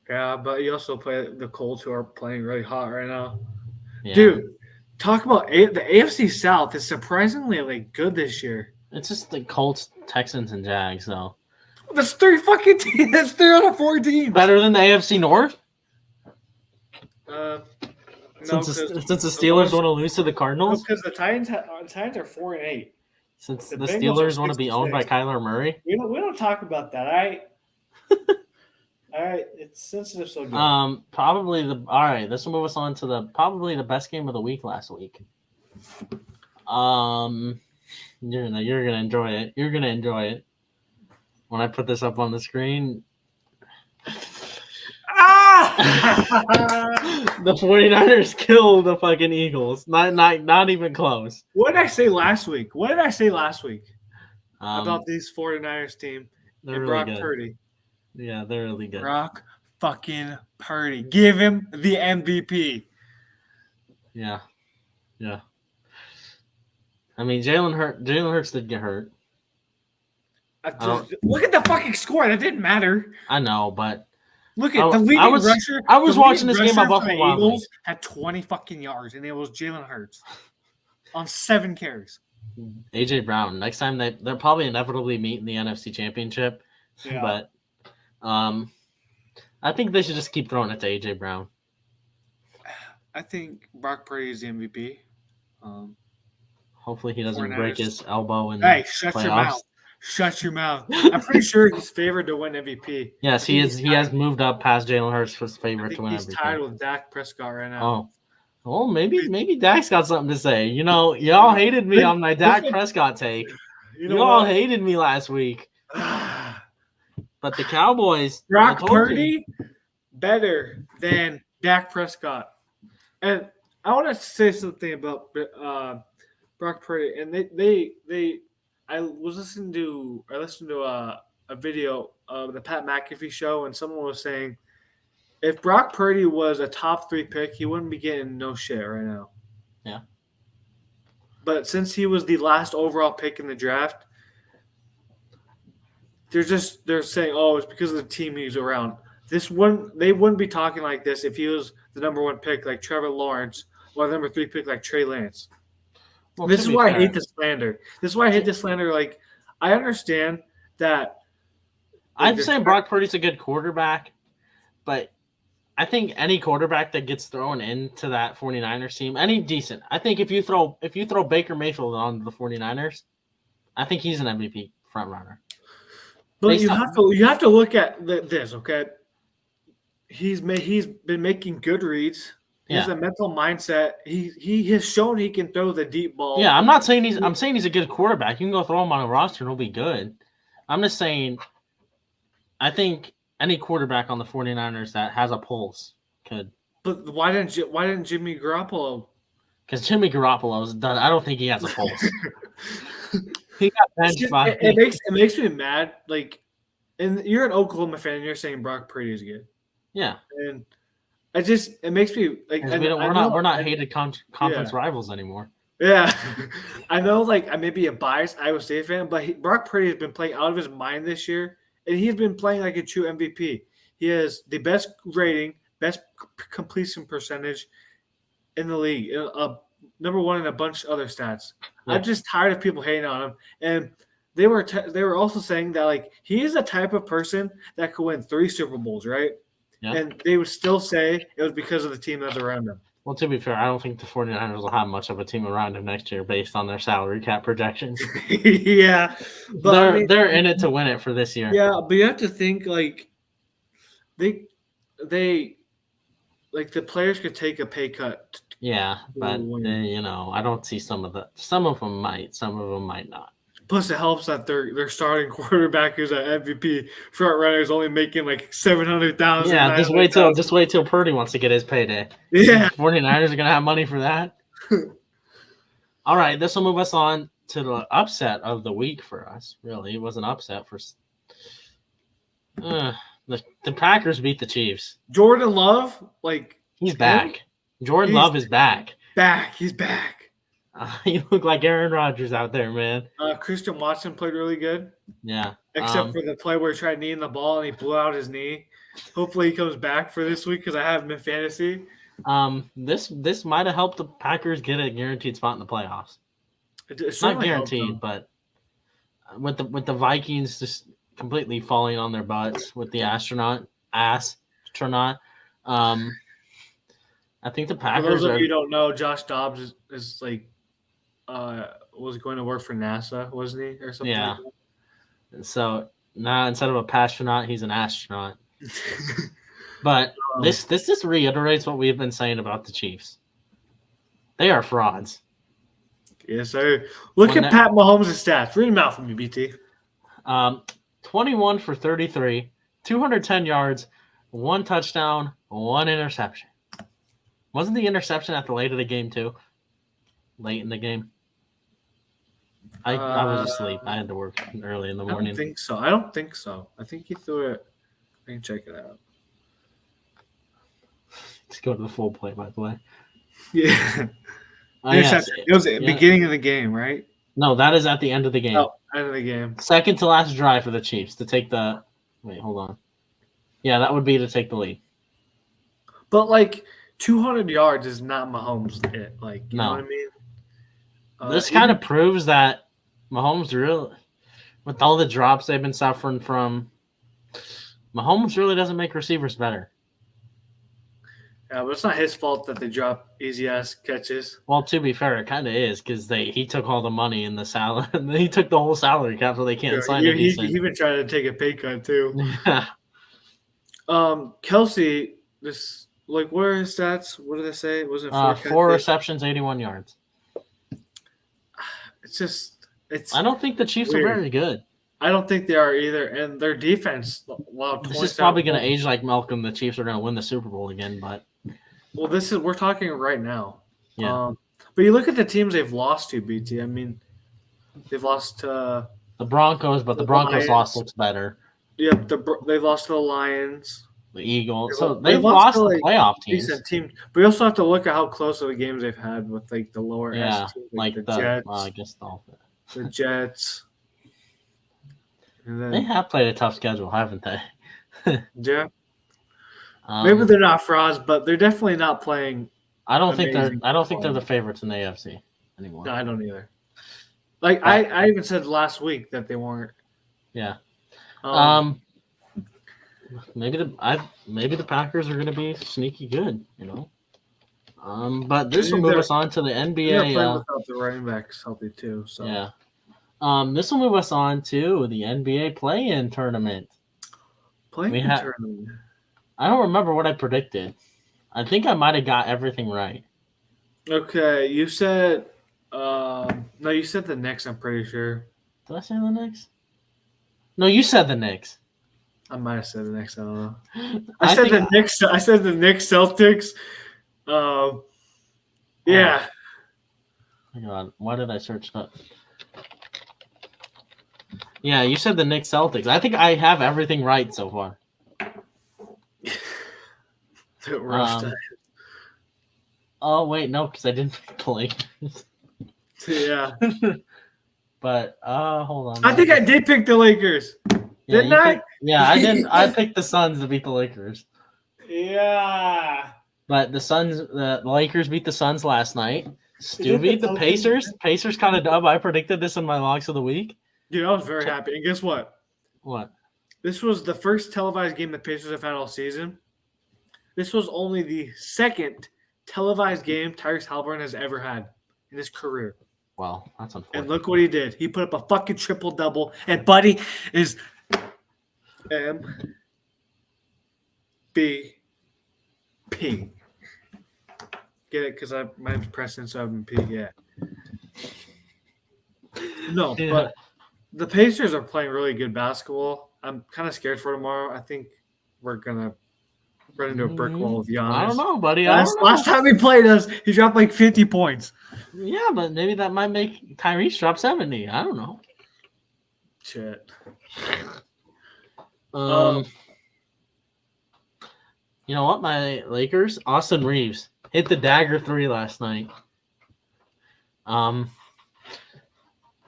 Yeah, but you also play the Colts, who are playing really hot right now. Yeah. Dude, talk about the AFC South is surprisingly good this year. It's just the Colts, Texans, and Jags, though. That's 3 fucking teams. That's 3 out of 4 teams. Better than the AFC North? Since the Steelers want to lose to the Cardinals? Because the Titans are 4-8. Since the Steelers want to be owned by Kyler Murray? We don't talk about that. All right, it's sensitive subject. Probably all right. This will move us on to probably the best game of the week last week. You're gonna enjoy it. You're gonna enjoy it when I put this up on the screen. The 49ers killed the fucking Eagles. Not even close. What did I say last week? About Um, these 49ers team they're and really Brock good. Purdy? Yeah, they're really good. Brock fucking Purdy. Give him the MVP. Yeah. I mean, Jalen Hurts did get hurt. Look at the fucking score. That didn't matter. I know, but look at the leading rusher. I was watching this game by for the Buffalo Wild Eagles Wings. had 20 fucking yards, and it was Jalen Hurts on 7 carries. AJ Brown. Next time they're probably inevitably meet in the NFC Championship. Yeah. But I think they should just keep throwing it to AJ Brown. I think Brock Purdy is the MVP. Hopefully he doesn't 49ers. break his elbow in Hey, the shut playoffs. your mouth. Shut your mouth. I'm pretty sure he's favored to win MVP. Yes, he is. He has moved up past Jalen Hurts for his favorite to win he's MVP. tied with Dak Prescott right now. Oh. Well, maybe Dak's got something to say. You know, y'all hated me on my Dak Prescott take. You all hated me last week. But the Cowboys, Brock Purdy, better than Dak Prescott. And I want to say something about Brock Purdy. And I listened to a video of the Pat McAfee show, and someone was saying, if Brock Purdy was a top 3 pick, he wouldn't be getting no shit right now. Yeah. But since he was the last overall pick in the draft, they're saying, oh, it's because of the team he's around. They wouldn't be talking like this if he was the number 1 pick like Trevor Lawrence or the number 3 pick like Trey Lance. Well, this is why I hate the slander. Like, I understand that. I'm saying Brock Purdy's a good quarterback, but I think any quarterback that gets thrown into that 49ers team, any decent. I think if you throw Baker Mayfield on the 49ers, I think he's an MVP front runner. But you have to look at this, okay? He's been making good reads. He has a mental mindset. He has shown he can throw the deep ball. Yeah, I'm saying he's a good quarterback. You can go throw him on a roster and he'll be good. I'm just saying I think any quarterback on the 49ers that has a pulse could. But why didn't Jimmy Garoppolo? Because Jimmy Garoppolo's done. I don't think he has a pulse. He got benched by. It makes me mad. Like, and you're an Oklahoma fan, and you're saying Brock Purdy is good. Yeah, and it makes me like we're not hated conference rivals anymore. Yeah, I know. Like, I may be a biased Iowa State fan, but Brock Purdy has been playing out of his mind this year, and he's been playing like a true MVP. He has the best rating, best completion percentage in the league, number 1 in a bunch of other stats. Yeah. I'm just tired of people hating on him, and they were also saying that like he is the type of person that could win 3 Super Bowls, right? Yeah. And they would still say it was because of the team that's around him. Well, to be fair, I don't think the 49ers will have much of a team around him next year based on their salary cap projections. Yeah. But they're in it to win it for this year. Yeah, but you have to think like they like the players could take a pay cut. Yeah, but I don't see some of them might, some of them might not. Plus, it helps that their starting quarterback who's an MVP front runner is only making like $700,000. Yeah, just wait till Purdy wants to get his payday. Yeah, 49ers are gonna have money for that. All right, this will move us on to the upset of the week for us. Really, it was an upset for the Packers beat the Chiefs. Jordan Love, like he's back. Jordan Love is back. He's back. You look like Aaron Rodgers out there, man. Christian Watson played really good. Yeah. Except for the play where he tried kneeing the ball and he blew out his knee. Hopefully he comes back for this week because I have him in fantasy. This might have helped the Packers get a guaranteed spot in the playoffs. It's not guaranteed, but with the Vikings just completely falling on their butts with the astronaut. I think the Packers. For those of you who don't know, Josh Dobbs is like was going to work for NASA, wasn't he, or something? Yeah. Like that? So now instead of a pastronaut, he's an astronaut. But this just reiterates what we've been saying about the Chiefs. They are frauds. Yes, sir. Look at Pat Mahomes' stats. Read them out for me, BT. 21 for 33, 210 yards, 1 touchdown, 1 interception. Wasn't the interception at the late of the game too? Late in the game. I was asleep. I had to work early in the I don't morning. think so. I think he threw it. I can check it out. Let's go to the full play, by the way. Yeah. Yes. It was at the beginning of the game, right? No, that is at the end of the game. Oh, end of the game. Second to last drive for the Chiefs to take the. Wait, hold on. Yeah, that would be to take the lead. But like 200 yards is not Mahomes. Like you know what I mean. This kind of proves that Mahomes really, with all the drops they've been suffering from, Mahomes really doesn't make receivers better. Yeah, but it's not his fault that they drop easy ass catches. Well, to be fair, it kind of is because he took all the money in the salary. He took the whole salary cap, so they can't sign a decent. He even tried to take a pay cut too. Yeah. Kelsey, this like what are his stats? What did they say? Was it 4 receptions, 81 yards? It's. I don't think the Chiefs weird. are very good. I don't think they are either, and their defense. Wow, this is probably going to age like milk, and the Chiefs are going to win the Super Bowl again. But we're talking right now. Yeah. But you look at the teams they've lost to, BT. I mean, they've lost to the Broncos, but the Broncos loss looks better. Yep, they've lost to the Lions, the Eagles. So they've lost to the playoff teams. Decent team, but you also have to look at how close of the games they've had with like the lower S teams, like the Jets. I guess the Jets. And then, they have played a tough schedule, haven't they? Yeah. Maybe they're not frauds, but they're definitely not playing. I don't think they're the favorites in the AFC anymore. No, I don't either. Like I even said last week that they weren't. Yeah. Maybe the Packers are going to be sneaky good, you know. But this will move us on to the NBA. They're playing without the running backs healthy too. So yeah. This will move us on to the NBA play-in tournament. Tournament. I don't remember what I predicted. I think I might have got everything right. Okay, you said no, you said the Knicks, I'm pretty sure. Did I say the Knicks? No, you said the Knicks. I might have said the Knicks, I don't know. I said the Knicks Celtics. Yeah. Hang on, why did I search that? Yeah, you said the Knicks Celtics. I think I have everything right so far. Oh wait, no, because I didn't pick the Lakers. Yeah. But hold on. I think I did pick the Lakers. Yeah, didn't I? I didn't. I picked the Suns to beat the Lakers. Yeah. But the Lakers beat the Suns last night. Stu beat the Pacers. Pacers kind of dumb. I predicted this in my logs of the week. Dude, I was very happy. And guess what? What? This was the first televised game the Pacers have had all season. This was only the second televised game Tyrese Halliburton has ever had in his career. Well, that's unfortunate. And look what he did. He put up a fucking triple-double. And Buddy is MVP. Get it? Because my name's Preston, so I'm P. Yeah. No, yeah. But the Pacers are playing really good basketball. I'm kind of scared for tomorrow. I think we're going to run into a brick wall with Giannis. I don't know, buddy. Last time he played us, he dropped like 50 points. Yeah, but maybe that might make Tyrese drop 70. I don't know. Shit. You know what? My Lakers, Austin Reeves hit the dagger 3 last night. You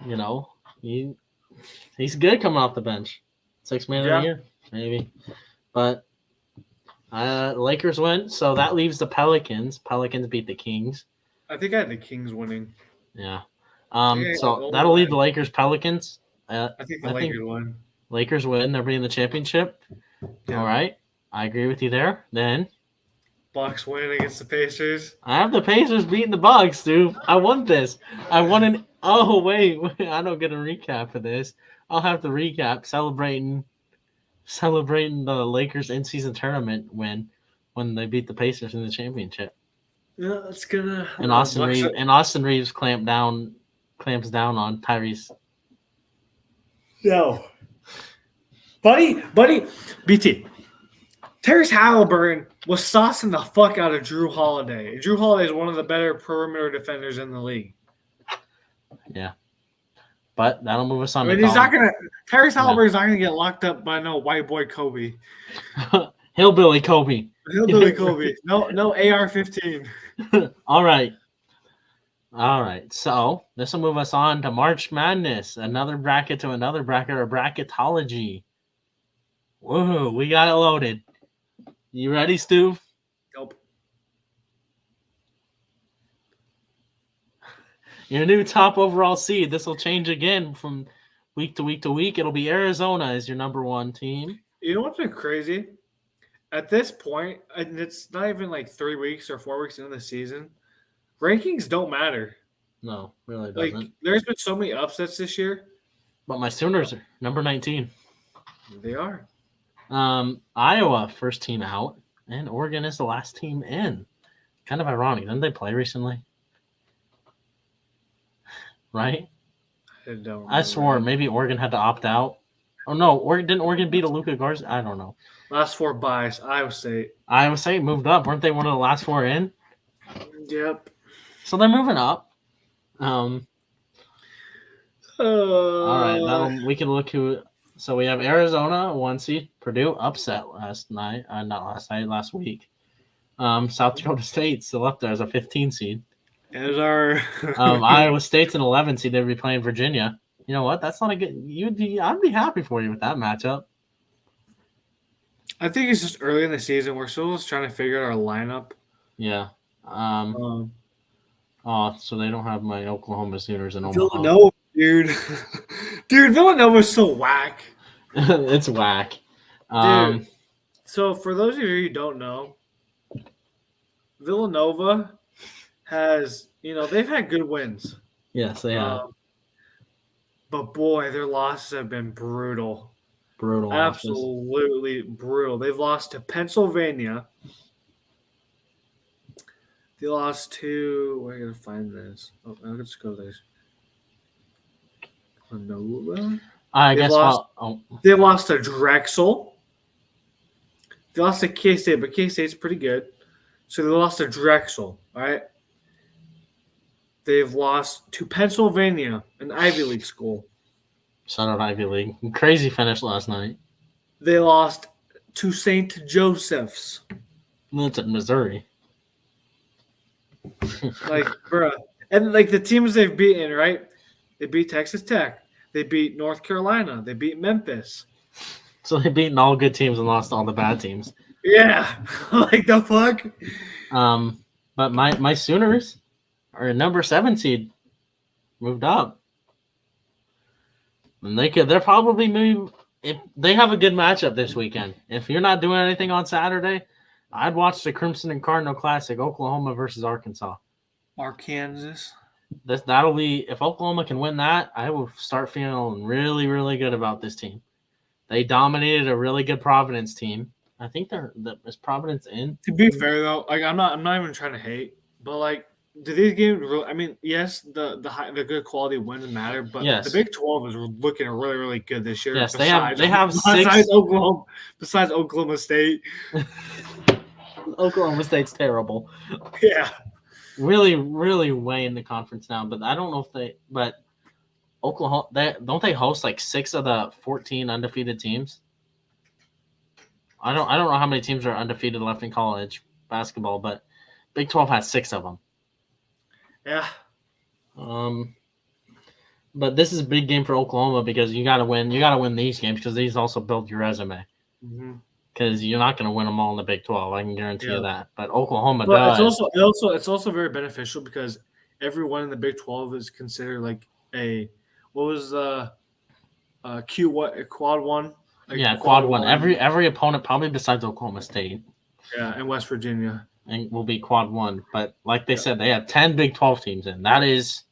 know, he's good coming off the bench. 6th man of the year, maybe. But Lakers win, so that leaves the Pelicans. Pelicans beat the Kings. I think I had the Kings winning. Yeah. So that'll leave the Lakers, Pelicans. I think the Lakers win. Lakers win. They're beating the championship. Yeah. All right. I agree with you there. Then Bucks win against the Pacers. I have the Pacers beating the Bucks, dude. I won this. I won an. Oh wait, I don't get a recap for this. I'll have to recap celebrating the Lakers in-season tournament win when they beat the Pacers in the championship. Yeah, that's gonna. And Austin Reeves clamps down on Tyrese. Yo, buddy, BT, Tyrese Halliburton was saucing the fuck out of Drew Holiday. Drew Holiday is one of the better perimeter defenders in the league. Yeah. But that'll move us on I mean, to he's not college. gonna. Tyrese Halliburton's not gonna get locked up by no white boy Kobe. Hillbilly Kobe. Hillbilly Kobe. No AR-15. All right. So this will move us on to March Madness. Another bracket to another bracket or bracketology. Whoa, we got it loaded. You ready, Stu? Nope. Your new top overall seed. This will change again from week to week to week. It'll be Arizona as your number one team. You know what's been crazy? At this point, and it's not even like 3 weeks or 4 weeks into the season, rankings don't matter. No, really Like, doesn't. there's been so many upsets this year. But my Sooners are number 19. They are. Iowa, first team out, and Oregon is the last team in. Kind of ironic. Didn't they play recently? Right? I swore maybe Oregon had to opt out. Oh, no. Didn't Oregon beat a Luka Garza? I don't know. Last 4 buys, Iowa State. Iowa State moved up. Weren't they one of the last 4 in? Yep. So they're moving up. All right. We can look who. So we have Arizona, 1 seed. Purdue upset last week. South Dakota State still up there as a 15 seed. As our Iowa State's an 11 seed. They'd be playing Virginia. You know what? That's not a good. I'd be happy for you with that matchup. I think it's just early in the season. We're still just trying to figure out our lineup. Yeah. So they don't have my Oklahoma Sooners in Omaha. Villanova, dude. Dude, Villanova's so whack. It's whack. Dude. So for those of you who don't know, Villanova has, they've had good wins. Yes, they have. But boy, their losses have been brutal. Brutal. Absolutely brutal. They've lost to Pennsylvania. They lost to. Where am I going to find this? Oh, let's go there. They lost to Drexel. They lost to K-State, but K-State's pretty good. So they lost to Drexel, all right? They've lost to Pennsylvania, an Ivy League school. Shout out Ivy League. Crazy finish last night. They lost to St. Joseph's. That's in Missouri. Bruh. And, the teams they've beaten, right? They beat Texas Tech. They beat North Carolina. They beat Memphis. So they've beaten all good teams and lost all the bad teams. Yeah. The fuck? But my Sooners are a number 7 seed. Moved up. And they're probably move if they have a good matchup this weekend. If you're not doing anything on Saturday, I'd watch the Crimson and Cardinal Classic, Oklahoma versus Arkansas. Arkansas. That'll be if Oklahoma can win that, I will start feeling really, really good about this team. They dominated a really good Providence team. I think is Providence in. To be fair though, I'm not even trying to hate, but do these games really? I mean, yes, the good quality wins matter, but yes. The Big 12 is looking really, really good this year. Yes, they have besides Oklahoma State. Oklahoma State's terrible. Yeah. Really, really way in the conference now, but I don't know if Oklahoma don't they host 6 of the 14 undefeated teams? I don't know how many teams are undefeated left in college basketball, but Big 12 has 6 of them. Yeah. But this is a big game for Oklahoma because you got to win. You got to win these games because these also build your resume. Because you're not going to win them all in the Big 12. I can guarantee you that. But Oklahoma does. It's also very beneficial because everyone in the Big 12 is considered quad one. Quad one. Every opponent, probably besides Oklahoma State. Yeah, and West Virginia. And will be quad one. But like they said, they have 10 Big 12 teams in. That is,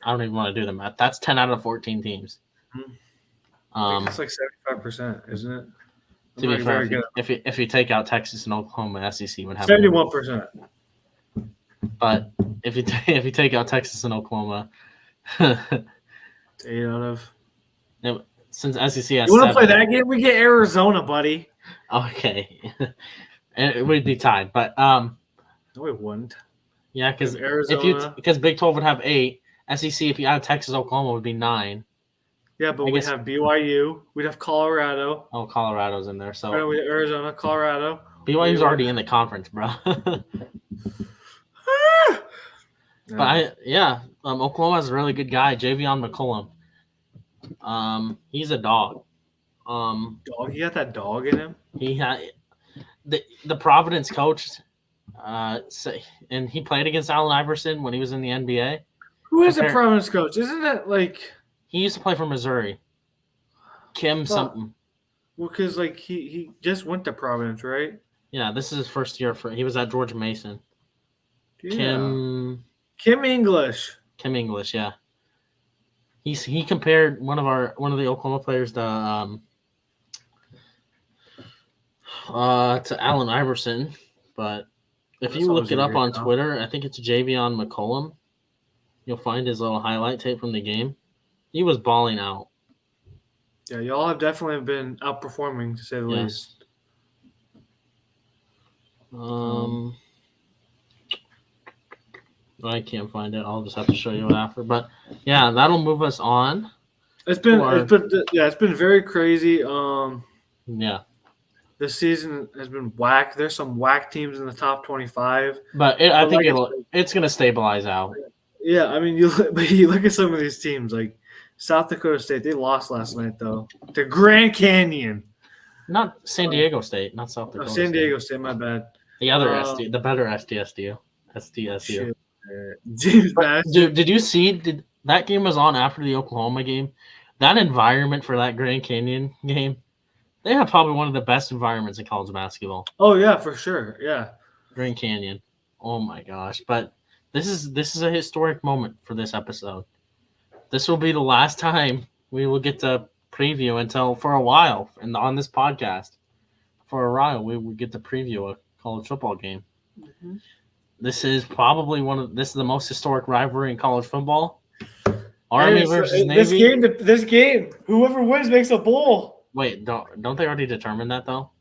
I don't even want to do the math. That's 10 out of 14 teams. It's 75%, isn't it? To be fair, if you take out Texas and Oklahoma, SEC would have 71%. But if you take out Texas and Oklahoma, it's 8 out of. Since SEC has. You want to play that game? We get Arizona, buddy. Okay. and it would be tied. But No, it wouldn't. yeah, We have because Arizona. because Big 12 would have 8. SEC, if you add Texas, Oklahoma, would be 9. Yeah, but I we guess. have BYU. We'd have Colorado. Oh, Colorado's in there, so We have Arizona, Colorado. BYU's already in the conference, bro. But Oklahoma has a really good guy, Javion McCollum. He's a dog. Dog. He got that dog in him. He had the Providence coach, and he played against Allen Iverson when he was in the NBA. Who is a Providence coach? Isn't that like he used to play for Missouri? Kim something. Well, because like he just went to Providence, right? Yeah, this is his first year he was at George Mason. Yeah. Kim English. Kim English, yeah. He compared one of the Oklahoma players to Allen Iverson, but if you look it up on Twitter, I think it's Javion McCollum. You'll find his little highlight tape from the game. He was balling out. Yeah, y'all have definitely been outperforming, to say the least. I can't find it. I'll just have to show you it after. But yeah, that'll move us on. It's been very crazy. Yeah. This season has been whack. There's some whack teams in the top 25. But I think it's going to stabilize out. Yeah, I mean, you look at some of these teams, like South Dakota State. They lost last night, though, to Grand Canyon. Not San Diego State, not South Dakota San Diego State, my bad. The other the better SDSU. SDSU. Dude, did you see that game was on after the Oklahoma game? That environment for that Grand Canyon game, they have probably one of the best environments in college basketball. Oh yeah, for sure. Yeah. Grand Canyon. Oh my gosh. But this is a historic moment for this episode. This will be the last time we will get to preview until for a while and on this podcast. For a while we will get to preview a college football game. Mm-hmm. This is probably this is the most historic rivalry in college football. Army versus Navy. This game, whoever wins makes a bowl. Wait, don't they already determine that though?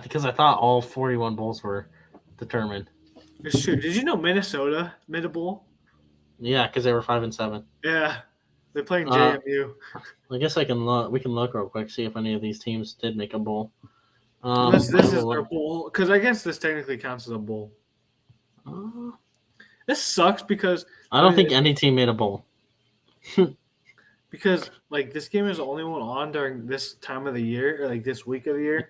Because I thought all 41 bowls were determined. It's true. Did you know Minnesota made a bowl? Yeah, because they were 5-7. Yeah, they're playing JMU. I guess we can look real quick, see if any of these teams did make a bowl. This is their bowl, because I guess this technically counts as a bowl. This sucks because I don't think any team made a bowl. Because like this game is the only one on during this time of the year, or like this week of the year,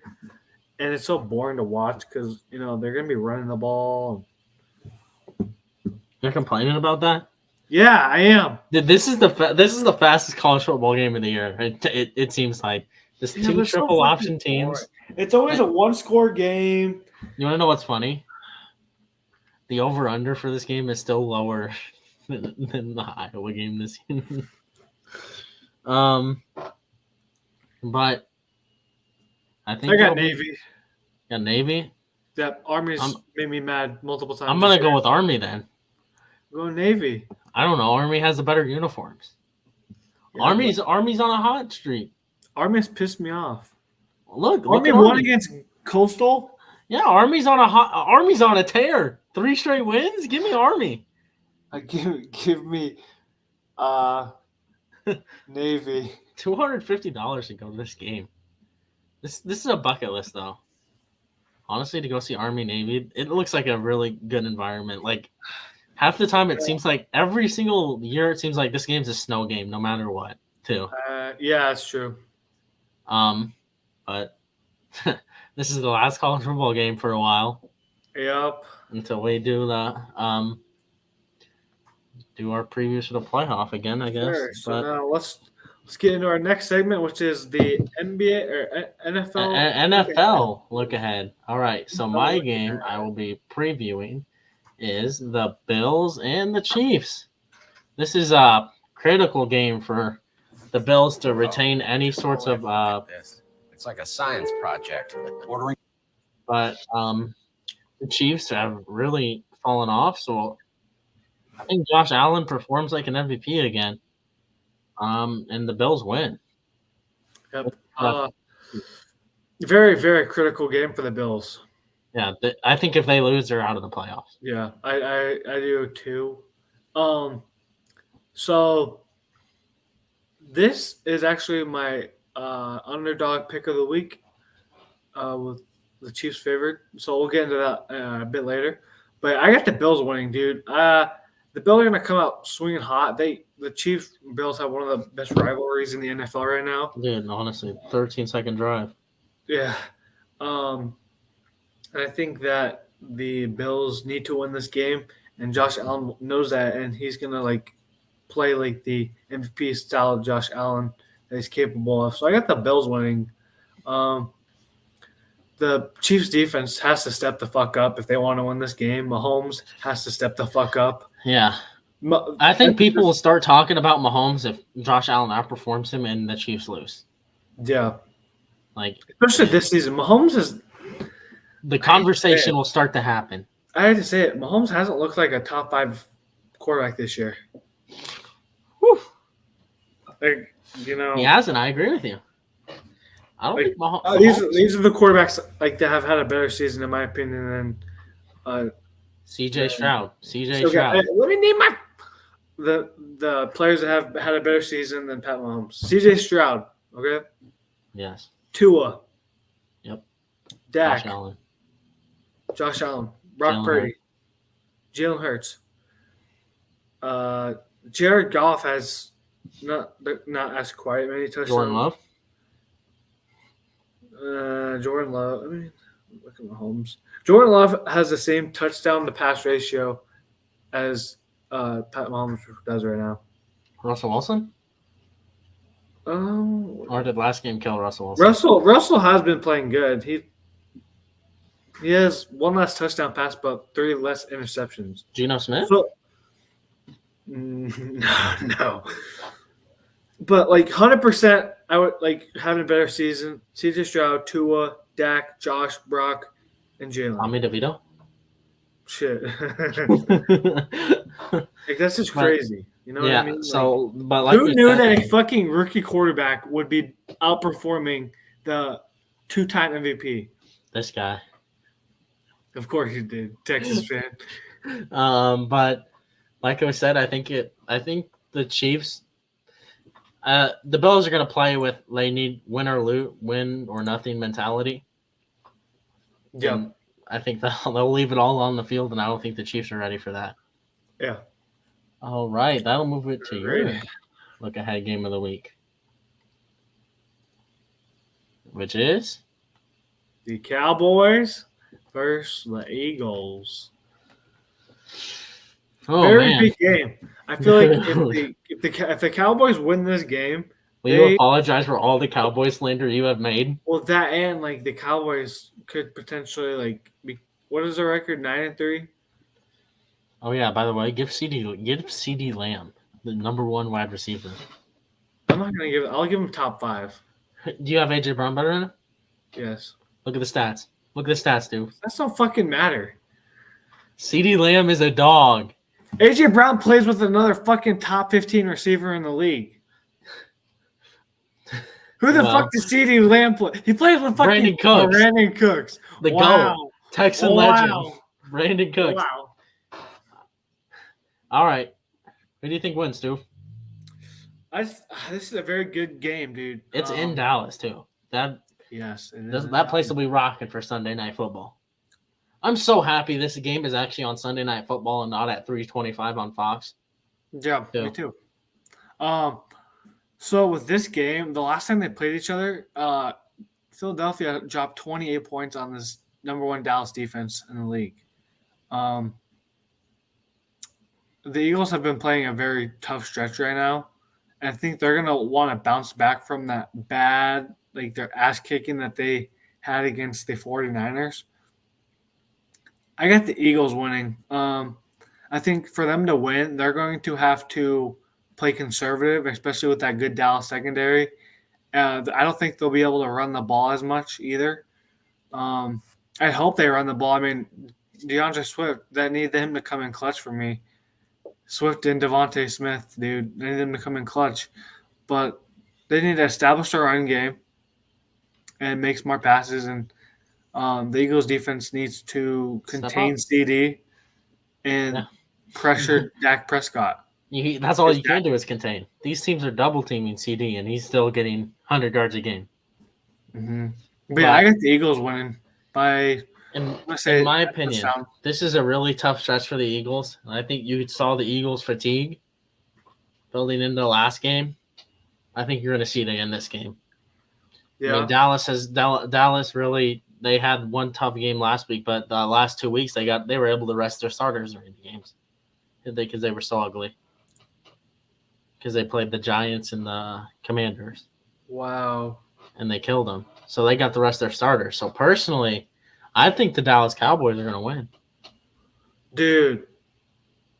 and it's so boring to watch because they're gonna be running the ball. You're complaining about that? Yeah, I am. This is the fastest college football game of the year. It seems like this two triple option teams. It's always a one-score game. You want to know what's funny? The over/under for this game is still lower than the Iowa game this year. But I think I got Navy. Got Navy? That Army's made me mad multiple times. I'm gonna go with Army then. Go Navy. I don't know. Army has the better uniforms. Yeah, Army's on a hot streak. Army's pissed me off. Look, Army won against Coastal. Yeah, Army's on a tear. 3 straight wins. Give me Army. Give me Navy. $250 to go to this game. This is a bucket list though. Honestly, to go see Army Navy, it looks like a really good environment. Like half the time, it seems like every single year, it seems like this game's a snow game, no matter what. Too. Yeah, that's true. But this is the last college football game for a while. Yep. Until we do the do our previews for the playoff again, I guess. Sure. So now let's get into our next segment, which is the NBA or NFL. NFL look ahead. All right. So my game I will be previewing is the Bills and the Chiefs. This is a critical game for the Bills to retain any sorts of It's like a science project. But the Chiefs have really fallen off, so I think Josh Allen performs like an MVP again. And the Bills win. Yep. Very, very critical game for the Bills. Yeah, I think if they lose, they're out of the playoffs. Yeah, I do too. So this is actually my underdog pick of the week with the Chiefs favorite. So we'll get into that a bit later. But I got the Bills winning, dude. The Bills are gonna come out swinging hot. The Chiefs Bills have one of the best rivalries in the NFL right now. Dude, honestly, 13-second drive. Yeah. And I think that the Bills need to win this game, and Josh Allen knows that, and he's gonna play like the MVP style of Josh Allen that he's capable of. So I got the Bills winning. The Chiefs defense has to step the fuck up if they want to win this game. Mahomes has to step the fuck up. Yeah. I think people will start talking about Mahomes if Josh Allen outperforms him and the Chiefs lose. Yeah. Like, especially this season. Mahomes is the conversation will start to happen. I had to say it. Mahomes hasn't looked like a top 5 quarterback this year. Whew. Like, you know, He hasn't. I agree with you. I don't think Mahomes. These are the quarterbacks that have had a better season, in my opinion, than CJ Stroud. CJ so, Stroud. let me name the players that have had a better season than Pat Mahomes. CJ Stroud, okay? Yes. Tua. Yep. Dak. Josh Allen. Brock Jalen Purdy. Jalen Hurts. Jared Goff has not as quite many touchdowns. Jordan Love. Jordan Love. I mean, look at Mahomes. Jordan Love has the same touchdown to pass ratio as Pat Mahomes does right now. Russell Wilson? Or did last game kill Russell Wilson? Russell has been playing good. He has one less touchdown pass, but 3 less interceptions. Geno Smith? So, no. But 100%, I would having a better season. CJ Stroud, Tua, Dak, Josh, Brock, and Jalen. Tommy DeVito? Shit. That's just crazy. You know what I mean? So, but who knew that a fucking rookie quarterback would be outperforming the 2-time MVP? This guy. Of course you did, Texas fan. But like I said, I think the Chiefs, the Bills are going to play with they need win or nothing mentality. Yeah. And I think they'll leave it all on the field, and I don't think the Chiefs are ready for that. Yeah. All right, that'll move it to your look-ahead game of the week, which is the Cowboys versus the Eagles. Oh, very big game. I feel like if the Cowboys win this game, will you apologize for all the Cowboy slander you have made? Well, that and the Cowboys could potentially be. What is the record? 9-3. Oh yeah. By the way, give CD Lamb the number 1 wide receiver. I'm not gonna give it. I'll give him top 5. Do you have AJ Brown better than him? Yes. Look at the stats. Look at the stats, dude. That don't fucking matter. CD Lamb is a dog. AJ Brown plays with another fucking top 15 receiver in the league. Who the fuck does CD Lamb play? He plays with fucking Brandon Cooks. The GOAT. Texan legend. Brandon Cooks. Wow. All right. Who do you think wins, Stu? This is a very good game, dude. It's in Dallas, too. That place will be rocking for Sunday Night Football. I'm so happy this game is actually on Sunday Night Football and not at 3:25 on Fox. Yeah, me too. So with this game, the last time they played each other, Philadelphia dropped 28 points on this number 1 Dallas defense in the league. The Eagles have been playing a very tough stretch right now. And I think they're going to want to bounce back from that bad, their ass kicking that they had against the 49ers. I got the Eagles winning. I think for them to win, they're going to have to play conservative, especially with that good Dallas secondary. I don't think they'll be able to run the ball as much either. I hope they run the ball. I mean, DeAndre Swift, that need him to come in clutch for me. Swift and Devontae Smith, dude, they need them to come in clutch. But they need to establish their run game. and make smart passes. And the Eagles defense needs to contain up. CD and pressure Dak Prescott. That's all you can do is contain. These teams are double teaming CD, and he's still getting 100 yards a game. Mm-hmm. But yeah, I got the Eagles winning by. In my opinion, this is a really tough stretch for the Eagles. I think you saw the Eagles' fatigue building into the last game. I think you're going to see it in this game. Yeah. I mean, Dallas really. They had one tough game last week, but the last 2 weeks they were able to rest their starters during the games. Because they were so ugly. Because they played the Giants and the Commanders. Wow. And they killed them. So they got the rest of their starters. So personally, I think the Dallas Cowboys are going to win. Dude,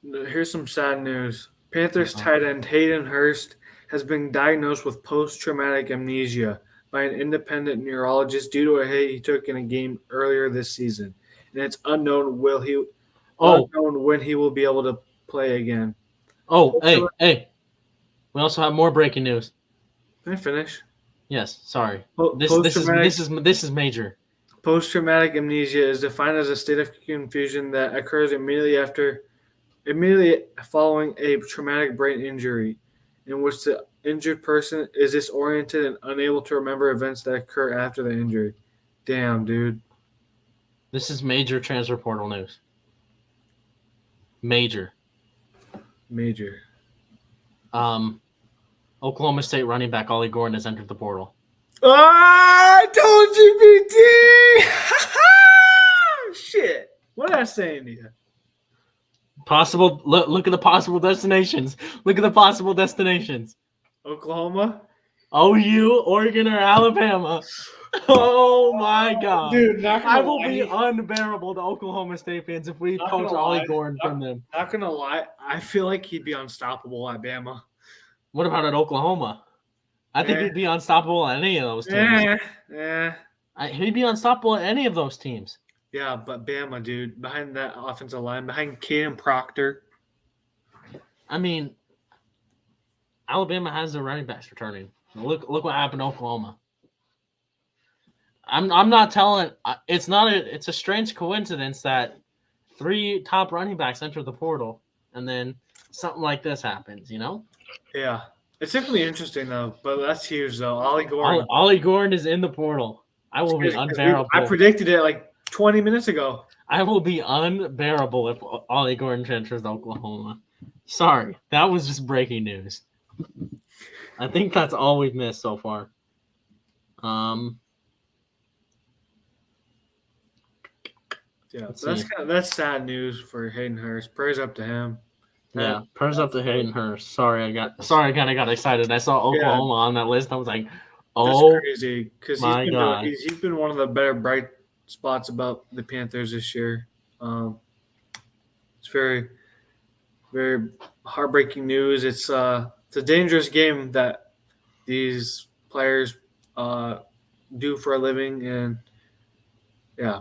here's some sad news. Panthers tight end Hayden Hurst has been diagnosed with post-traumatic amnesia by an independent neurologist due to a hit he took in a game earlier this season. And it's unknown when he will be able to play again. Oh, hey. We also have more breaking news. Can I finish? Yes, sorry. This is major. Post-traumatic amnesia is defined as a state of confusion that occurs immediately following a traumatic brain injury, in which the injured person is disoriented and unable to remember events that occur after the injury. Damn, dude. This is major transfer portal news. Major. Oklahoma State running back Ollie Gordon has entered the portal. I told you, BT. Shit. What did I say to you? Possible. Look at the possible destinations. Oklahoma, OU, Oregon, or Alabama. Oh my God, dude! I will be unbearable to Oklahoma State fans if we poach Ollie Gordon from them. Not gonna lie, I feel like he'd be unstoppable at Bama. What about at Oklahoma? I think he'd be unstoppable at any of those teams. He'd be unstoppable at any of those teams. Yeah, but Bama, dude, behind that offensive line, behind Caden Proctor. I mean, Alabama has their running backs returning. Look what happened to Oklahoma. I'm not telling. It's a strange coincidence that 3 top running backs enter the portal, and then something like this happens. You know? Yeah, it's definitely interesting though. But that's huge though. Ollie Gordon is in the portal. I will be unbearable. I predicted it like 20 minutes ago. I will be unbearable if Ollie Gordon transfers to Oklahoma. Sorry, that was just breaking news. I think that's all we've missed so far. Yeah, that's sad news for Hayden Hurst. Prayers up to him. Yeah, prayers up to Hayden Hurst. Sorry, I kind of got excited. I saw Oklahoma on that list. I was like, "Oh, that's crazy!" Because he's been one of the better bright spots about the Panthers this year. It's very, very heartbreaking news. It's a dangerous game that these players do for a living, and yeah,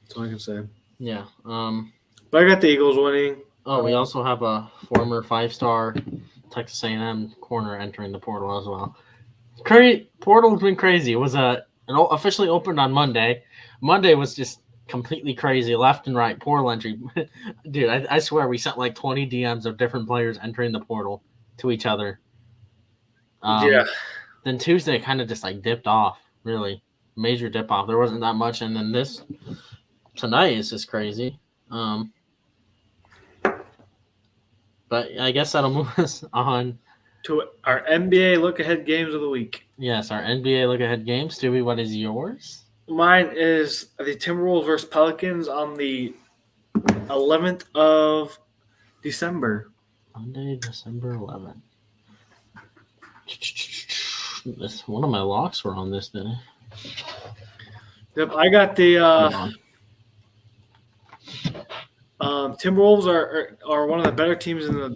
that's all I can say. Yeah. But I got the Eagles winning. Oh, we also have a former 5-star Texas A&M corner entering the portal as well. Portal's been crazy. It was officially opened on Monday. Monday was just completely crazy, left and right, portal entry. Dude, I swear we sent like 20 DMs of different players entering the portal to each other. Then Tuesday kind of just like dipped off, really. Major dip off. There wasn't that much. And then tonight is just crazy. But I guess that'll move us on to our NBA look-ahead games of the week. Yes, our NBA look-ahead games. Stewie, what is yours? Mine is the Timberwolves versus Pelicans on the 11th of December. Monday, December 11th. One of my locks were on this day. Yep, I got the Timberwolves are one of the better teams in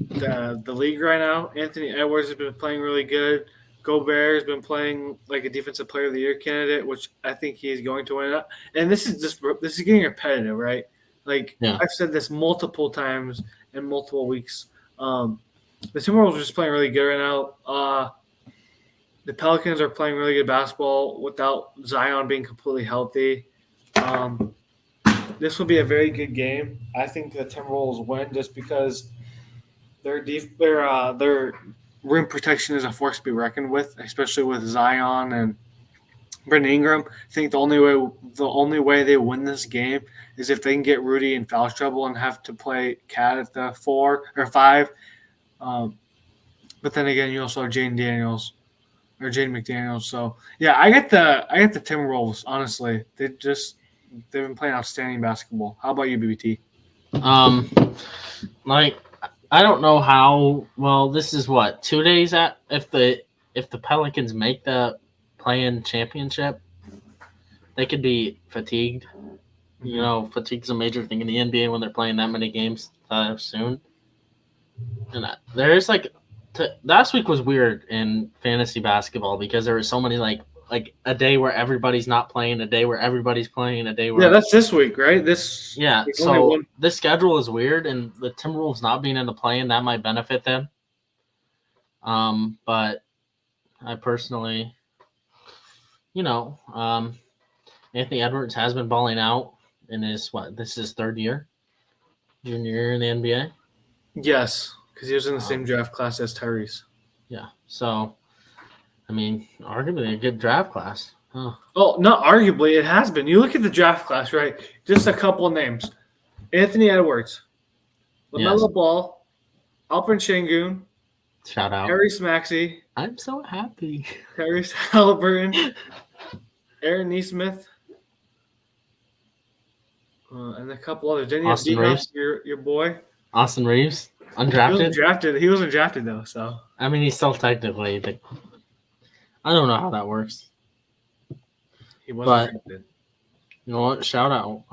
the league right now. Anthony Edwards has been playing really good. Gobert has been playing like a defensive player of the year candidate, which I think he's going to win it. And this is getting repetitive, right? Like I've said this multiple times in multiple weeks. The Timberwolves are just playing really good right now. The Pelicans are playing really good basketball without Zion being completely healthy. This will be a very good game. I think the Timberwolves win just because their rim protection is a force to be reckoned with, especially with Zion and Brandon Ingram. I think the only way they win this game is if they can get Rudy in foul trouble and have to play Cat at the 4 or 5. But then again, you also have Jaden McDaniels. So yeah, I get the Timberwolves. Honestly, they've been playing outstanding basketball. How about you, BBT? Like I don't know how well this is. What 2 days at if the Pelicans make the play-in championship, they could be fatigued. You know, fatigue's a major thing in the NBA when they're playing that many games soon. And there's last week was weird in fantasy basketball because there were so many like a day where everybody's not playing, a day where everybody's playing, a day where that's this week, right? So this schedule is weird, and the Timberwolves not being in the play-in that might benefit them. But I personally, Anthony Edwards has been balling out in this is his third year, junior year in the NBA. Yes, because he was in the same draft class as Tyrese. Yeah, so I mean, arguably a good draft class. Huh. Oh, not arguably, it has been. You look at the draft class, right? Just a couple of names: Anthony Edwards, LaMelo Ball, Alperen Şengün, shout out Tyrese Maxey. I'm so happy. Tyrese Halliburton, Aaron Nesmith, and a couple others. Then you have D-Hop, your boy. Austin Reeves, undrafted. He wasn't drafted though, so. I mean, he's still technically. I don't know how that works. He wasn't drafted. You know what? Shout out.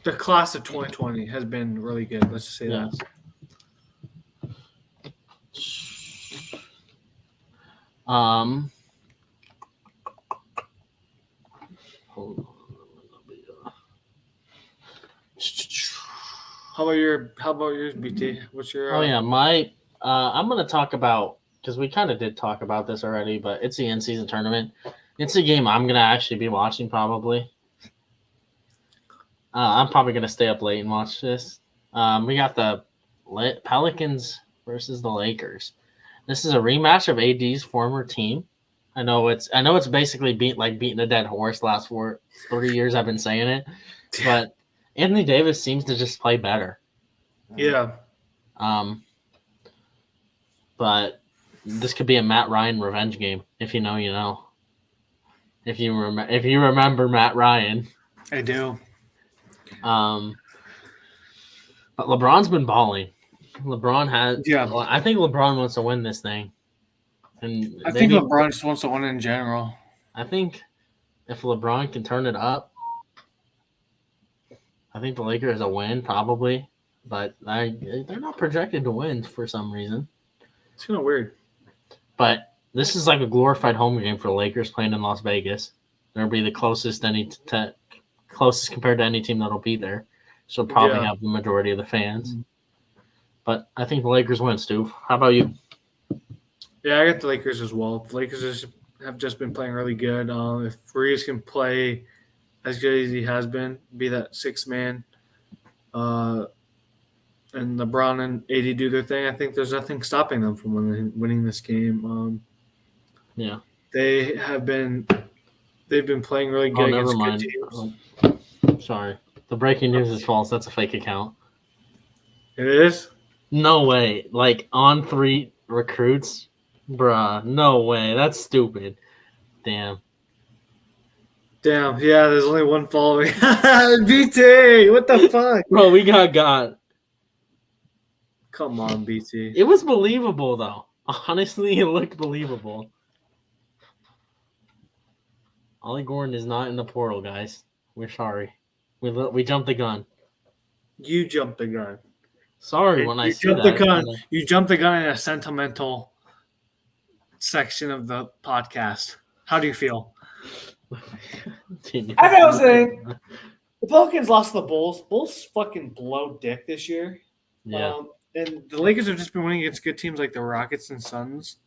The class of 2020 has been really good. Let's just say that. How about yours, BT? What's your? I'm gonna talk about because we kind of did talk about this already, but it's the in-season tournament. It's a game I'm gonna actually be watching probably. I'm probably gonna stay up late and watch this. We got the Pelicans versus the Lakers. This is a rematch of AD's former team. I know it's basically beating a dead horse. Last 3 years I've been saying it, but Anthony Davis seems to just play better. Yeah. But this could be a Matt Ryan revenge game. If you know, you know. If you remember Matt Ryan, I do. But LeBron's been balling. LeBron has. Yeah. I think LeBron wants to win this thing. And I think LeBron just wants to win in general. I think if LeBron can turn it up, I think the Lakers a win probably, but they're not projected to win for some reason. It's kind of weird. But this is like a glorified home game for the Lakers playing in Las Vegas. They'll be the closest compared to any team that'll be there. So probably have the majority of the fans. But I think the Lakers win, Stu. How about you? Yeah, I got the Lakers as well. The Lakers have just been playing really good. If Reeves can play as good as he has been, be that sixth man, and LeBron and AD do their thing, I think there's nothing stopping them from winning this game. They've been playing really good against good teams. Sorry. The breaking news is false. That's a fake account. It is? No way. Like, on 3 recruits? Bruh, no way. That's stupid. Damn. Yeah, there's only one following. BT, what the fuck? Bro, we got. Come on, BT. It was believable, though. Honestly, it looked believable. Ollie Gordon is not in the portal, guys. We're sorry. We jumped the gun. You jumped the gun. Sorry when I see that. You jumped the gun in a sentimental section of the podcast. How do you feel? I was saying, the Pelicans lost to the Bulls. Bulls fucking blow dick this year. Yeah. And the Lakers have just been winning against good teams like the Rockets and Suns.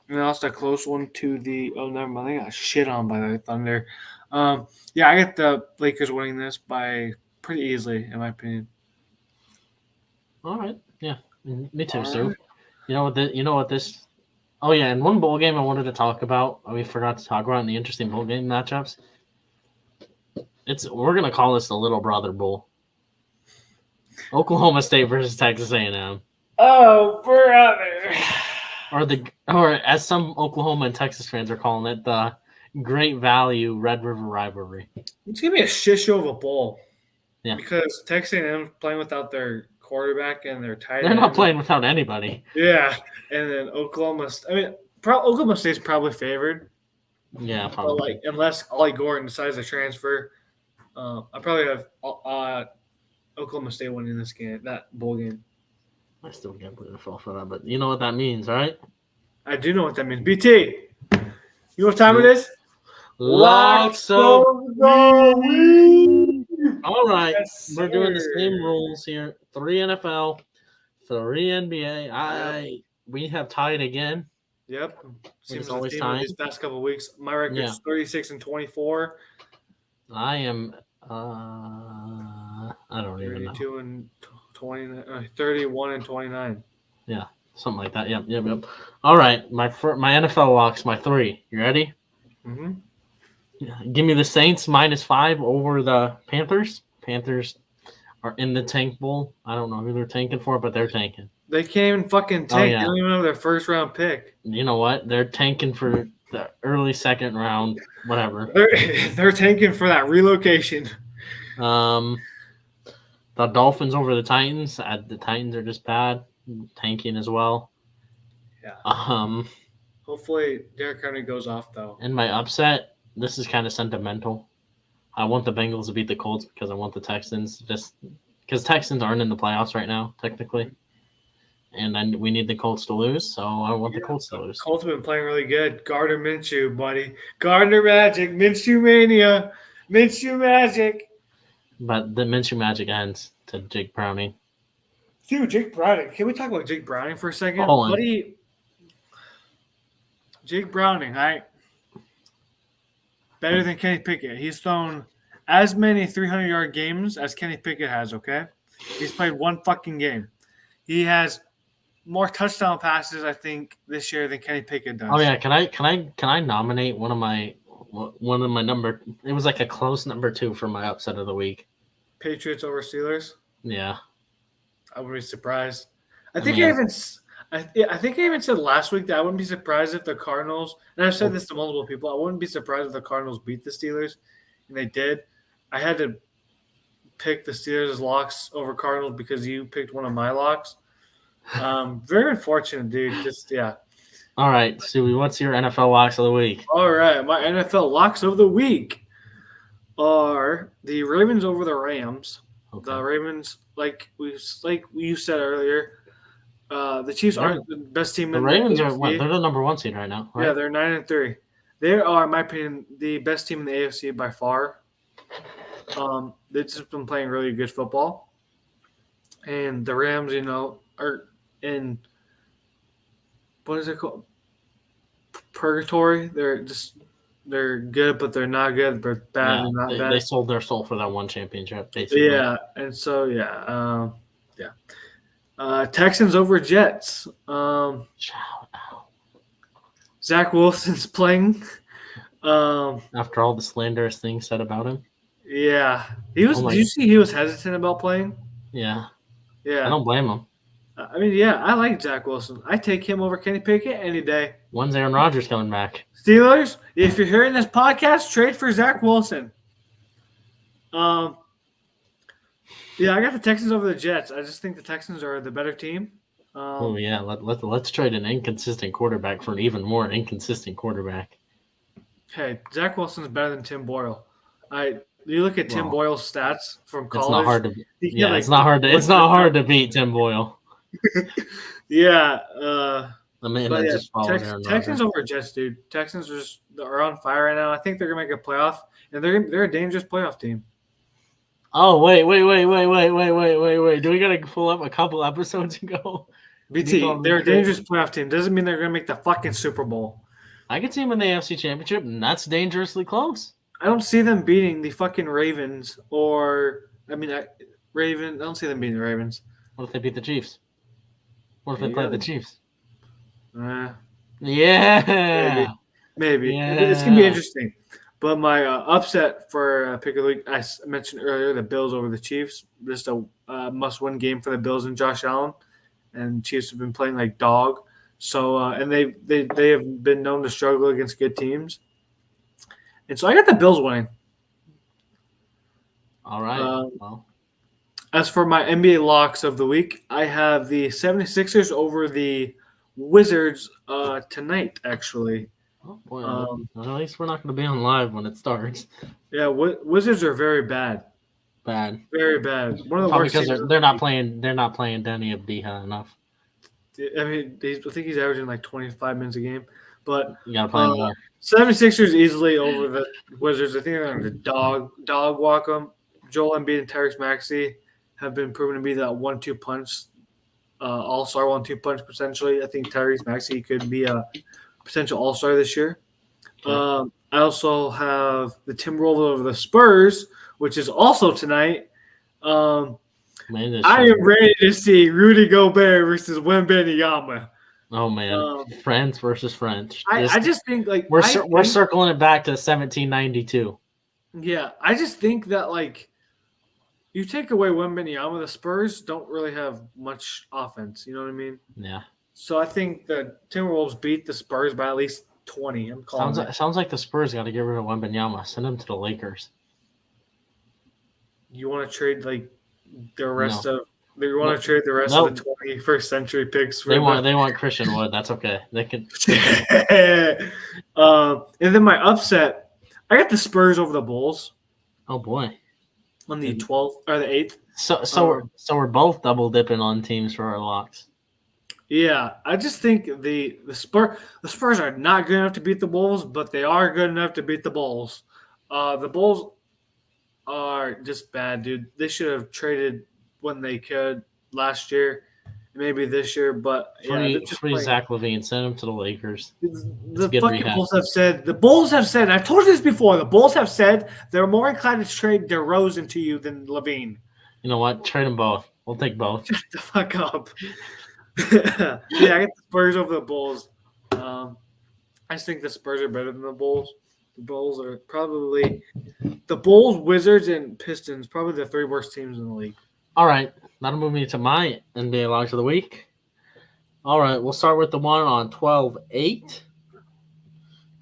And they lost a close one to the. Oh, never mind. They got shit on by the Thunder. Yeah, I get the Lakers winning this by pretty easily, in my opinion. All right. Yeah. Me too, All Sue. right. You know what this. Oh yeah, and one bowl game I wanted to talk about. We forgot to talk about in the interesting bowl game matchups. We're gonna call this the Little Brother Bowl. Oklahoma State versus Texas A&M. Oh, brother. Or as some Oklahoma and Texas fans are calling it, the Great Value Red River rivalry. It's gonna be a shit show of a bowl. Yeah. Because Texas A&M playing without their quarterback and their tight They're end. not playing without anybody. Yeah, and then Oklahoma. I mean, Oklahoma State's probably favored. Yeah, But probably. unless Ollie Gordon decides to transfer, I probably have Oklahoma State winning this game, that bowl game. I still can't believe I fell for that, but you know what that means, right? I do know what that means. BT, you know what time it is? Lots of the week. All right, Yes, we're doing the sir. same rules here. 3 NFL, 3 NBA. We have tied again. Yep. Seems It's the always theme time. of these past couple of weeks. My record's Yeah. 36-24, I am. I don't even know. 32 and 20, 31 and 29. Something like that. Yep. All right, my NFL locks. My 3. You ready? Mm-hmm. Give me the Saints -5 over the Panthers. Panthers are in the tank bowl. I don't know who they're tanking for, but they're tanking. They can't even fucking tank. yeah. They don't even have their first round pick. You know what? They're tanking for the early second round, whatever. They're tanking for that relocation. The Dolphins over the Titans. The Titans are just bad, tanking as well. Yeah. Hopefully Derrick Henry goes off though. And my upset. This is kind of sentimental. I want the Bengals to beat the Colts because I want the Texans just because Texans aren't in the playoffs right now technically, and then we need the Colts to lose. So I want the Colts to lose. Colts have been playing really good. Gardner Minshew, buddy. Gardner Magic. Minshew Mania. Minshew Magic. But the Minshew magic ends to Jake Browning. Dude, Jake Browning. Can we talk about Jake Browning for a second? Hold on. Buddy, Jake Browning, right? Better than Kenny Pickett. He's thrown as many 300-yard games as Kenny Pickett has, okay? He's played one fucking game. He has more touchdown passes, I think, this year than Kenny Pickett does. Oh yeah, can I nominate one of my number? It was like a close number 2 for my upset of the week. Patriots over Steelers? Yeah. I wouldn't be surprised. I think I even said last week that I wouldn't be surprised if the Cardinals, and I've said this to multiple people, I wouldn't be surprised if the Cardinals beat the Steelers, and they did. I had to pick the Steelers as locks over Cardinals because you picked one of my locks. Very unfortunate, dude. Just, yeah. All right, Stewie, what's your NFL locks of the week? All right, my NFL locks of the week are the Ravens over the Rams. Okay. The Ravens, like you said earlier, the Chiefs aren't the best team The in Ravens the are AFC. what? They're the number 1 seed right now. Right? Yeah, they're 9-3. They are, in my opinion, the best team in the AFC by far. They've just been playing really good football. And the Rams, are in what is it called? Purgatory. They're good, but they're not good. They're bad and not bad. They sold their soul for that one championship, basically. Yeah, and so Texans over Jets. Shout out. Zach Wilson's playing. After all the slanderous things said about him. Yeah, he was. Did you see he was hesitant about playing? Yeah. Yeah, I don't blame him. I mean, yeah, I like Zach Wilson. I take him over Kenny Pickett any day. When's Aaron Rodgers coming back? Steelers, if you're hearing this podcast, trade for Zach Wilson. Yeah, I got the Texans over the Jets. I just think the Texans are the better team. Oh yeah, let's trade an inconsistent quarterback for an even more inconsistent quarterback. Hey, Zach Wilson's better than Tim Boyle. You look at Tim Boyle's stats from college. It's not hard to. Yeah, like, it's not hard to. It's not hard to beat Tim Boyle. Yeah. I mean, that just follows Aaron Texans Rodgers. over Jets, dude. Texans are on fire right now. I think they're gonna make a playoff, and they're a dangerous playoff team. Oh wait! Do we gotta pull up a couple episodes ago? BT, they're a dangerous playoff team. Doesn't mean they're going to make the fucking Super Bowl. I could see them in the AFC Championship, and that's dangerously close. I don't see them beating the fucking Ravens Raven. I don't see them beating the Ravens. What if they beat the Chiefs? What if they play the Chiefs? Yeah. Maybe. Yeah. It's going to be interesting. But my upset for pick of the week, I mentioned earlier, the Bills over the Chiefs. Just a must-win game for the Bills and Josh Allen. And Chiefs have been playing like dog. So and they have been known to struggle against good teams. And so I got the Bills winning. All right. As for my NBA locks of the week, I have the 76ers over the Wizards tonight, actually. Oh, boy. At least we're not going to be on live when it starts. Yeah, Wizards are very bad. Bad. Very bad. One of the worst because they're not playing Danny Abdiha enough. I mean, I think he's averaging like 25 minutes a game. But you got to play more. 76ers easily over the Wizards. I think they're going to dog walk them. Joel Embiid and Tyrese Maxey have been proven to be that 1-2 punch, all-star 1-2 punch potentially. I think Tyrese Maxey could be a potential all-star this year. I also have the Timberwolves over the Spurs, which is also tonight. I am ready to see Rudy Gobert versus Wembanyama. Oh man, friends versus French. I just think like we're circling it back to 1792. Yeah, I just think that like you take away Wembanyama, the Spurs don't really have much offense. You know what I mean? Yeah. So I think the Timberwolves beat the Spurs by at least 20. I'm calling it. Sounds like the Spurs got to get rid of Wembanyama. Send him to the Lakers. You want to trade like the rest of? You want to trade the rest of the 21st century picks? They want Christian Wood. That's okay. They can. And then my upset, I got the Spurs over the Bulls. Oh boy. On the 12th or the 8th. So we're both double dipping on teams for our locks. Yeah, I just think the Spurs are not good enough to beat the Bulls, but they are good enough to beat the Bulls. The Bulls are just bad, dude. They should have traded when they could last year, maybe this year. But free Zach LaVine, send him to the Lakers. The fucking Bulls have said. The Bulls have said. I've told you this before. The Bulls have said they're more inclined to trade DeRozan to you than LaVine. You know what? Trade them both. We'll take both. Shut the fuck up. Yeah, I get the Spurs over the Bulls. I just think the Spurs are better than the Bulls. The Bulls are probably the Bulls, Wizards, and Pistons. Probably the 3 worst teams in the league. All right, that'll move me to my NBA locks of the week. All right, we'll start with the one on 12/8.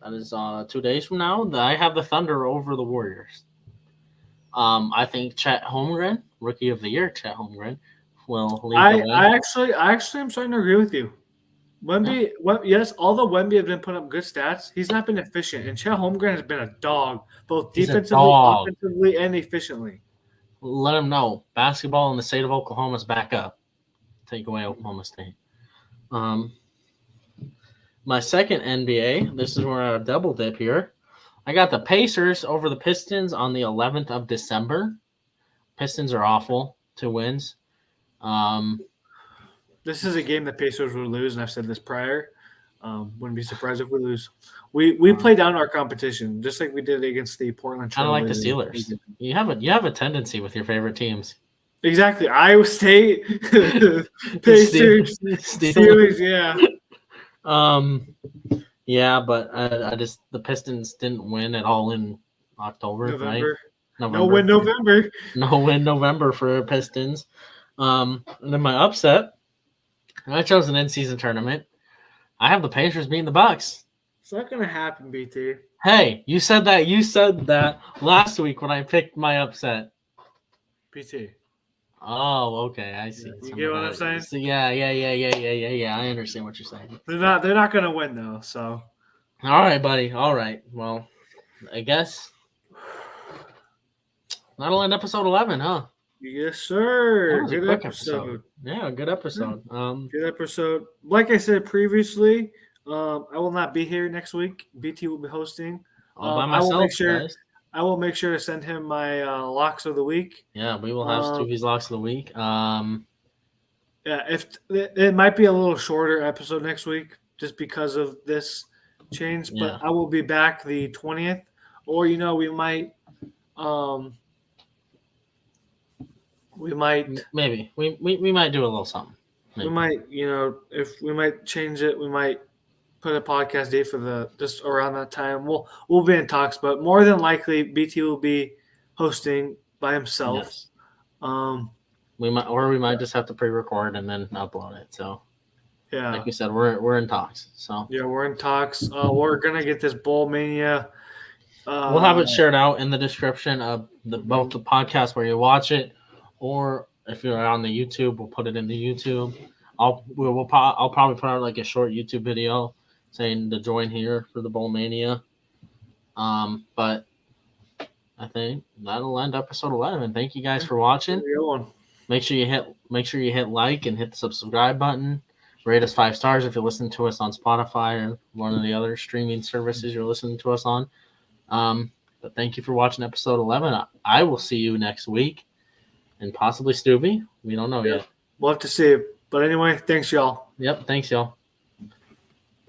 That is 2 days from now. I have the Thunder over the Warriors. I think Chet Holmgren, Rookie of the Year, Chet Holmgren, will lead the way. I actually am starting to agree with you. Wemby, yes, although Wemby has been putting up good stats, he's not been efficient, and Chet Holmgren has been a dog, both defensively, offensively, and efficiently. Let him know. Basketball in the state of Oklahoma is back up. Take away Oklahoma State. My second NBA, this is where I double dip here. I got the Pacers over the Pistons on the 11th of December. Pistons are awful. 2 wins. This is a game the Pacers would lose, and I've said this prior. Wouldn't be surprised if we lose. We play down our competition, just like we did against the Portland Trailblazers. Kind of like the Steelers. You have a tendency with your favorite teams. Exactly. Iowa State, Pacers, Steelers, yeah. Yeah, but I just the Pistons didn't win at all in October, right? No win November. No win November for Pistons. And then my upset, I chose an in-season tournament. I have the Pacers beating the Bucks. It's not gonna happen, BT. Hey, you said that last week when I picked my upset. BT. Oh, okay, I see. You get what I'm saying? So, yeah. I understand what you're saying. They're not gonna win though. So. All right, buddy. All right. Well, I guess that'll end episode 11, huh? Yes, sir. Good episode. Yeah, good episode. Good episode. Like I said previously, I will not be here next week. BT will be hosting. All by myself, guys. I will make sure to send him my locks of the week. Yeah, we will have Stevie's locks of the week. Yeah, if it might be a little shorter episode next week just because of this change, but Yeah. I will be back the 20th, or we might Maybe we might do a little something. Maybe. if we might change it, we might put a podcast date for the just around that time. We'll be in talks, but more than likely BT will be hosting by himself. Yes. Um, We might just have to pre-record and then upload it. So yeah, like we said, we're in talks. So yeah, we're in talks. We're gonna get this Bowl Mania. we'll have it shared out in the description of both the podcast where you watch it, or if you're on the YouTube, we'll put it in the YouTube. I'll probably put out like a short YouTube video saying to join here for the Bowl Mania. But I think that'll end episode 11. Thank you guys for watching. Make sure you hit like and hit the subscribe button. Rate us 5 stars if you're listening to us on Spotify or one of the other streaming services you're listening to us on. But thank you for watching episode 11. I will see you next week, and possibly Stubby. We don't know yet. We'll have to see. But anyway, thanks, y'all. Yep. Thanks, y'all.